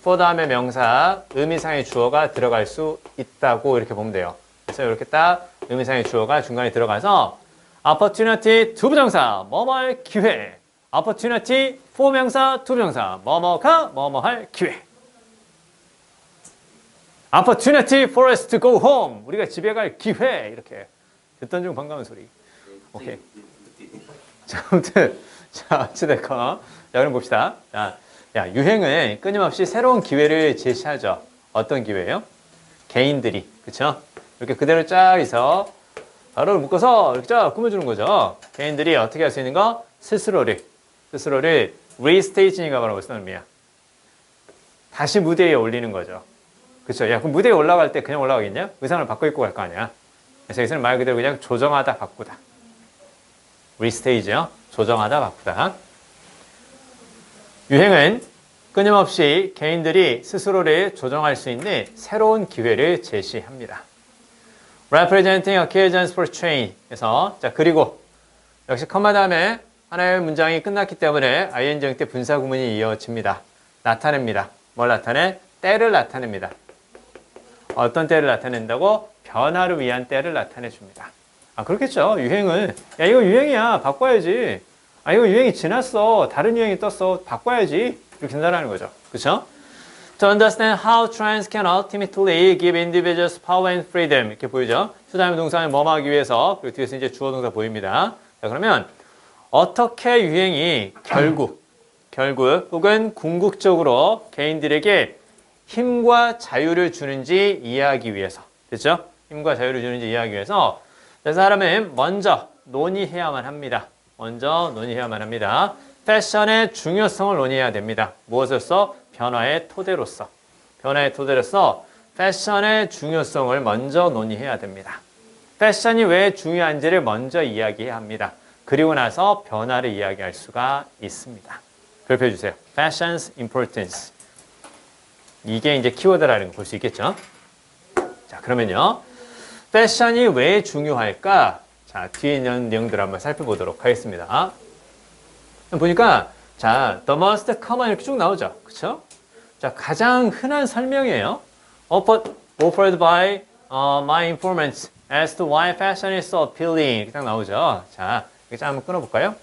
for 다음에 명사, 의미상의 주어가 들어갈 수 있다고 이렇게 보면 돼요. 그래서 이렇게 딱 의미상의 주어가 중간에 들어가서 opportunity to 부정사, 뭐할 기회. opportunity for 명사, to 부정사, 뭐뭐가 뭐뭐할 기회. opportunity for us to go home. 우리가 집에 갈 기회. 이렇게 듣던 중 반가운 소리. 오케이. 자, 아무튼 자, 어찌됐건 자, 그럼 봅시다. 자, 야, 유행은 끊임없이 새로운 기회를 제시하죠. 어떤 기회예요? 개인들이, 그쵸? 이렇게 그대로 쫙 있어 바로 묶어서 이렇게 쫙 꾸며주는 거죠. 개인들이 어떻게 할 수 있는 거? 스스로를 리스테이징이가 바로 무슨 의미야? 다시 무대에 올리는 거죠. 그쵸? 야, 그럼 무대에 올라갈 때 그냥 올라가겠냐? 의상을 바꿔 입고 갈 거 아니야. 그래서 여기서는 말 그대로 그냥 조정하다, 바꾸다. 리스테이지요. 조정하다, 바꾸다. 유행은 끊임없이 개인들이 스스로를 조정할 수 있는 새로운 기회를 제시합니다. Representing occasions for change. 그래서 자, 그리고 역시 컴마 다음에 하나의 문장이 끝났기 때문에 ing 때 분사 구문이 이어집니다. 나타냅니다. 뭘 나타내? 때를 나타냅니다. 어떤 때를 나타낸다고? 변화를 위한 때를 나타내 줍니다. 아, 그렇겠죠. 유행은 야, 이거 유행이야. 바꿔야지. 아, 이거 유행이 지났어. 다른 유행이 떴어. 바꿔야지. 이렇게 된다는 거죠. 그렇죠? To understand how trends can ultimately give individuals power and freedom. 이렇게 보이죠? 수다음 동사는 뭐뭐 하기 위해서, 그리고 뒤에서 이제 주어 동사 보입니다. 자, 그러면 어떻게 유행이 결국 혹은 궁극적으로 개인들에게 힘과 자유를 주는지 이해하기 위해서. 됐죠? 힘과 자유를 주는지 이해하기 위해서 사람은 먼저 논의해야만 합니다. 패션의 중요성을 논의해야 됩니다. 무엇으로써? 변화의 토대로서. 패션의 중요성을 먼저 논의해야 됩니다. 패션이 왜 중요한지를 먼저 이야기해야 합니다. 그리고 나서 변화를 이야기할 수가 있습니다. 별표해 주세요. Fashion's importance. 이게 이제 키워드라는 거 볼 수 있겠죠? 자, 그러면요. 패션이 왜 중요할까? 자, 뒤에 있는 내용들을 한번 살펴보도록 하겠습니다. 보니까, 자, the most common 이렇게 쭉 나오죠. 그쵸? 자, 가장 흔한 설명이에요. Offered by my informants as to why fashion is so appealing. 이렇게 딱 나오죠. 자, 이렇게 쫙 한번 끊어볼까요?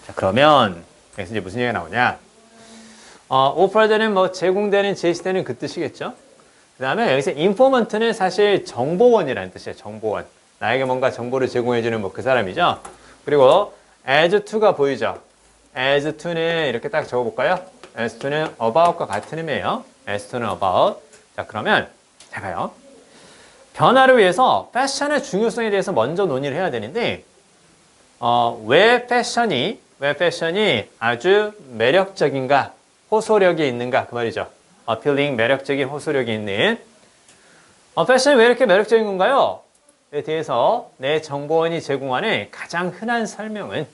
자, 그러면, 여기서 이제 무슨 얘기가 나오냐? offered는 뭐 제공되는, 제시되는 그 뜻이겠죠? 그 다음에 여기서 informant는 사실 정보원이라는 뜻이에요. 정보원. 나에게 뭔가 정보를 제공해주는 뭐 그 사람이죠. 그리고 as to가 보이죠. as to는 이렇게 딱 적어볼까요? as to는 about과 같은 의미예요. as to는 about. 자, 그러면 잘 봐요. 변화를 위해서 패션의 중요성에 대해서 먼저 논의를 해야 되는데 왜 패션이 아주 매력적인가, 호소력이 있는가 그 말이죠. appealing, 매력적인 호소력이 있는 패션이 왜 이렇게 매력적인 건가요? 에 대해서 내 정보원이 제공하는 가장 흔한 설명은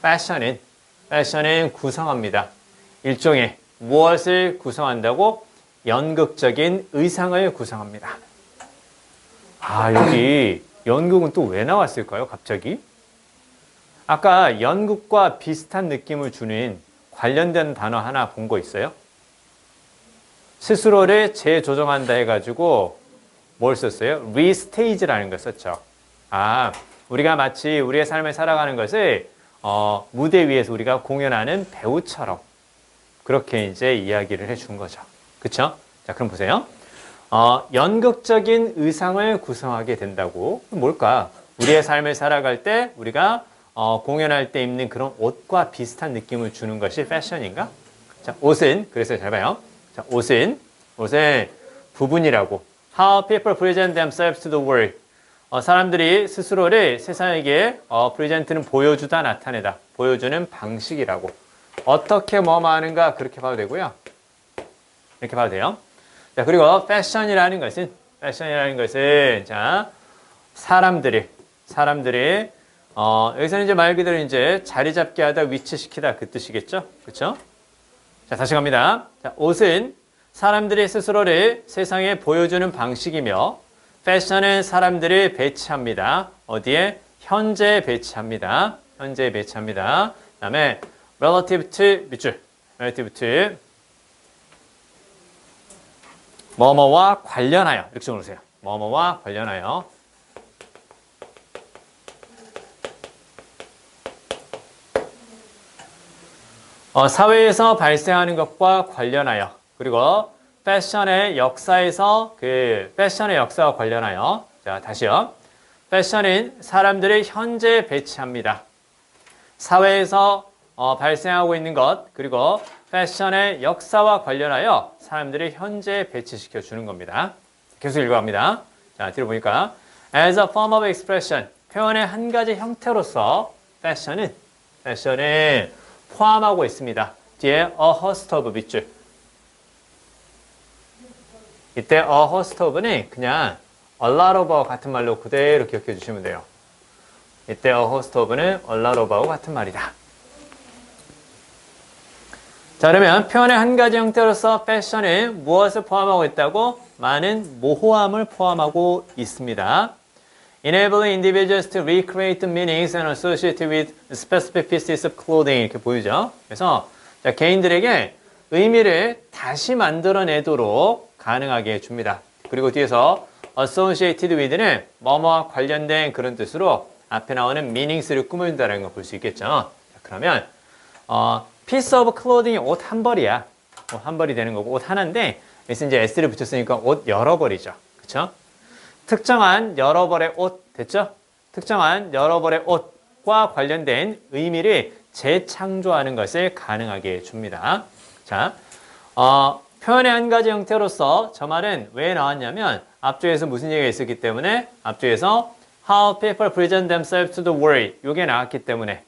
패션은 구성합니다. 일종의 무엇을 구성한다고? 연극적인 의상을 구성합니다. 아, 여기 연극은 또 왜 나왔을까요? 갑자기? 아까 연극과 비슷한 느낌을 주는 관련된 단어 하나 본 거 있어요? 스스로를 재조정한다 해가지고 뭘 썼어요? 리스테이지라는 걸 썼죠. 아, 우리가 마치 우리의 삶을 살아가는 것을 무대 위에서 우리가 공연하는 배우처럼 그렇게 이제 이야기를 해준 거죠. 그쵸? 자, 그럼 보세요. 연극적인 의상을 구성하게 된다고. 뭘까? 우리의 삶을 살아갈 때 우리가 공연할 때 입는 그런 옷과 비슷한 느낌을 주는 것이 패션인가? 자, 옷은, 그래서 잘 봐요. 자, 옷은 부분이라고. How people present themselves to the world. 사람들이 스스로를 세상에게 present는 보여주다, 나타내다. 보여주는 방식이라고. 어떻게 뭐뭐 하는가 그렇게 봐도 되고요. 이렇게 봐도 돼요. 자, 그리고 패션이라는 것은 자, 사람들이 여기서는 이제 말 그대로 이제 자리 잡게 하다, 위치시키다 그 뜻이겠죠? 그쵸? 자, 다시 갑니다. 자, 옷은 사람들이 스스로를 세상에 보여주는 방식이며, 패션은 사람들을 배치합니다. 어디에? 현재에 배치합니다. 현재에 배치합니다. 그 다음에 relative to 밑줄, relative to 뭐뭐와 관련하여 이렇게 적어주세요. 뭐뭐와 관련하여. 사회에서 발생하는 것과 관련하여, 그리고 패션의 역사에서 패션의 역사와 관련하여. 자, 다시요. 패션은 사람들을 현재에 배치합니다. 사회에서 발생하고 있는 것, 그리고 패션의 역사와 관련하여 사람들을 현재에 배치시켜 주는 겁니다. 계속 읽어갑니다. 자, 뒤로 보니까 as a form of expression, 표현의 한 가지 형태로서 패션은 포함하고 있습니다. 뒤에 a host of 밑줄. 이때 a host of는 그냥 a lot of 같은 말로 그대로 기억해 주시면 돼요. 이때 a host of는 a lot of와 같은 말이다. 자, 그러면 표현의 한 가지 형태로서 패션은 무엇을 포함하고 있다고? 많은 모호함을 포함하고 있습니다. Enabling individuals to recreate the meanings and associate with specific pieces of clothing 이렇게 보이죠. 그래서 자, 개인들에게 의미를 다시 만들어내도록 가능하게 해줍니다. 그리고 뒤에서 associated with는 뭐뭐와 관련된 그런 뜻으로 앞에 나오는 meanings를 꾸민다는 걸 볼 수 있겠죠. 자, 그러면 piece of clothing이 옷 한 벌이야. 옷 한 벌이 되는 거고 옷 하나인데 여기서 이제 s를 붙였으니까 옷 여러 벌이죠. 그렇죠? 특정한 여러 벌의 옷 됐죠? 특정한 여러 벌의 옷과 관련된 의미를 재창조하는 것을 가능하게 해줍니다. 자, 표현의 한 가지 형태로서 저 말은 왜 나왔냐면 앞쪽에서 무슨 얘기가 있었기 때문에 앞쪽에서 how people present themselves to the world 이게 나왔기 때문에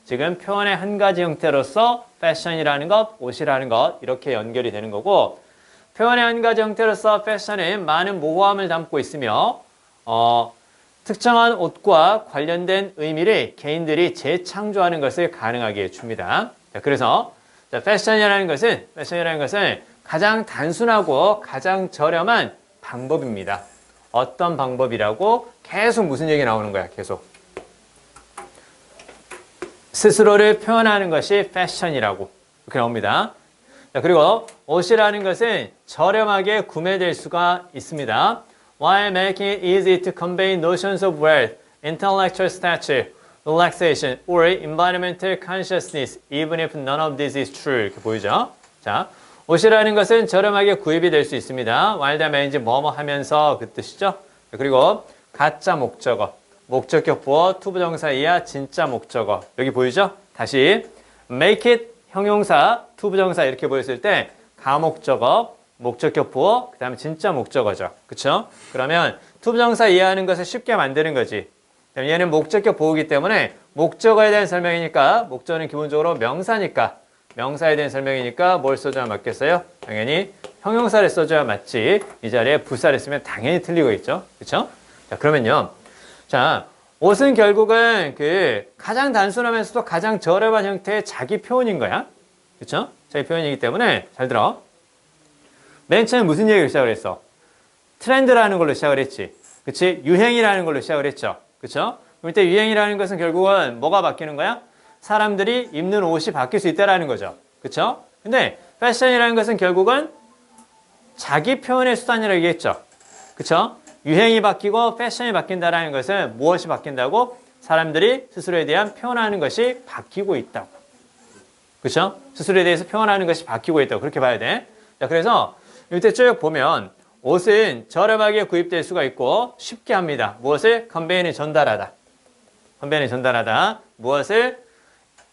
지금 표현의 한 가지 형태로서 패션이라는 것, 옷이라는 것 이렇게 연결이 되는 거고 표현의 한 가지 형태로서 패션은 많은 모호함을 담고 있으며 특정한 옷과 관련된 의미를 개인들이 재창조하는 것을 가능하게 해줍니다. 자, 그래서 패션이라는 것은 가장 단순하고 가장 저렴한 방법입니다. 어떤 방법이라고? 계속 무슨 얘기 나오는 거야, 계속. 스스로를 표현하는 것이 패션이라고 이렇게 나옵니다. 자, 그리고 옷이라는 것은 저렴하게 구매될 수가 있습니다. While making it easy to convey notions of wealth, intellectual stature, relaxation, or environmental consciousness, even if none of this is true. 이렇게 보이죠? 자, 옷이라는 것은 저렴하게 구입이 될 수 있습니다. while that means 뭐뭐 하면서 그 뜻이죠. 그리고 가짜 목적어, 목적격 보어, 투부정사 이하 진짜 목적어. 여기 보이죠? 다시 make it 형용사, 투부정사 이렇게 보였을 때 가목적어, 목적격 보어, 그 다음에 진짜 목적어죠. 그쵸? 그러면 투부정사 이해하는 것을 쉽게 만드는 거지. 얘는 목적격 보호기 때문에 목적어에 대한 설명이니까 목적어는 기본적으로 명사니까 명사에 대한 설명이니까 뭘 써줘야 맞겠어요? 당연히 형용사를 써줘야 맞지. 이 자리에 부사를 쓰면 당연히 틀리고 있죠. 그쵸? 자, 그러면요. 자, 옷은 결국은 가장 단순하면서도 가장 저렴한 형태의 자기 표현인 거야. 그쵸? 자기 표현이기 때문에 잘 들어. 맨 처음에 무슨 얘기를 시작을 했어? 트렌드라는 걸로 시작을 했지. 그치? 유행이라는 걸로 시작을 했죠. 그쵸? 그럼 이때 유행이라는 것은 결국은 뭐가 바뀌는 거야? 사람들이 입는 옷이 바뀔 수 있다라는 거죠. 그쵸? 근데 패션이라는 것은 결국은 자기 표현의 수단이라고 얘기했죠. 그쵸? 유행이 바뀌고 패션이 바뀐다라는 것은 무엇이 바뀐다고? 사람들이 스스로에 대한 표현하는 것이 바뀌고 있다고. 그쵸? 스스로에 대해서 표현하는 것이 바뀌고 있다고. 그렇게 봐야 돼. 자, 그래서 이때 쭉 보면 옷은 저렴하게 구입될 수가 있고 쉽게 합니다. 무엇을? 컨베이는 전달하다. 컨베이는 전달하다. 무엇을?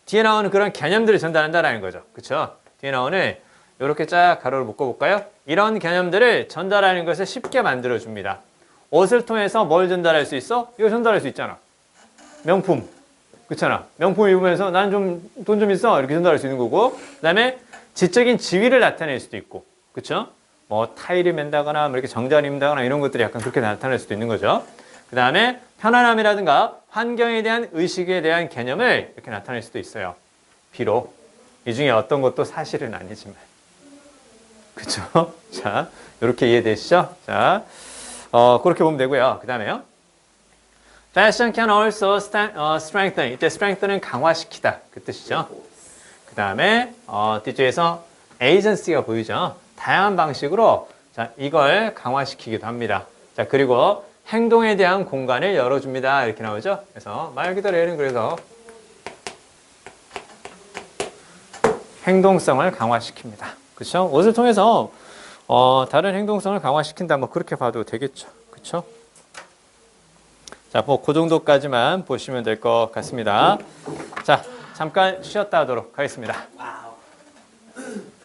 뒤에 나오는 그런 개념들을 전달한다라는 거죠. 그쵸? 뒤에 나오는 이렇게 쫙 가로를 묶어볼까요? 이런 개념들을 전달하는 것을 쉽게 만들어줍니다. 옷을 통해서 뭘 전달할 수 있어? 이거 전달할 수 있잖아. 명품. 그렇잖아. 명품 입으면서 난 좀 돈 좀 있어. 이렇게 전달할 수 있는 거고. 그 다음에 지적인 지위를 나타낼 수도 있고. 그쵸? 뭐 타이를 맨다거나 뭐 이렇게 정장을 입는다거나 이런 것들이 약간 그렇게 나타날 수도 있는 거죠. 그 다음에 편안함이라든가 환경에 대한 의식에 대한 개념을 이렇게 나타낼 수도 있어요. 비록 이 중에 어떤 것도 사실은 아니지만. 그쵸? 자, 이렇게 이해되시죠? 자, 그렇게 보면 되고요. 그 다음에요. Fashion can also strengthen. 이때 strengthen은 강화시키다. 그 뜻이죠. 그 다음에 뒤쪽에서 agency가 보이죠. 다양한 방식으로 자, 이걸 강화시키기도 합니다. 자, 그리고 행동에 대한 공간을 열어줍니다. 이렇게 나오죠. 그래서 말 그대로 얘는 그래서 행동성을 강화시킵니다. 그렇죠? 옷을 통해서 다른 행동성을 강화시킨다. 뭐 그렇게 봐도 되겠죠. 그렇죠? 자, 뭐 그 정도까지만 보시면 될 것 같습니다. 자, 잠깐 쉬었다 하도록 하겠습니다.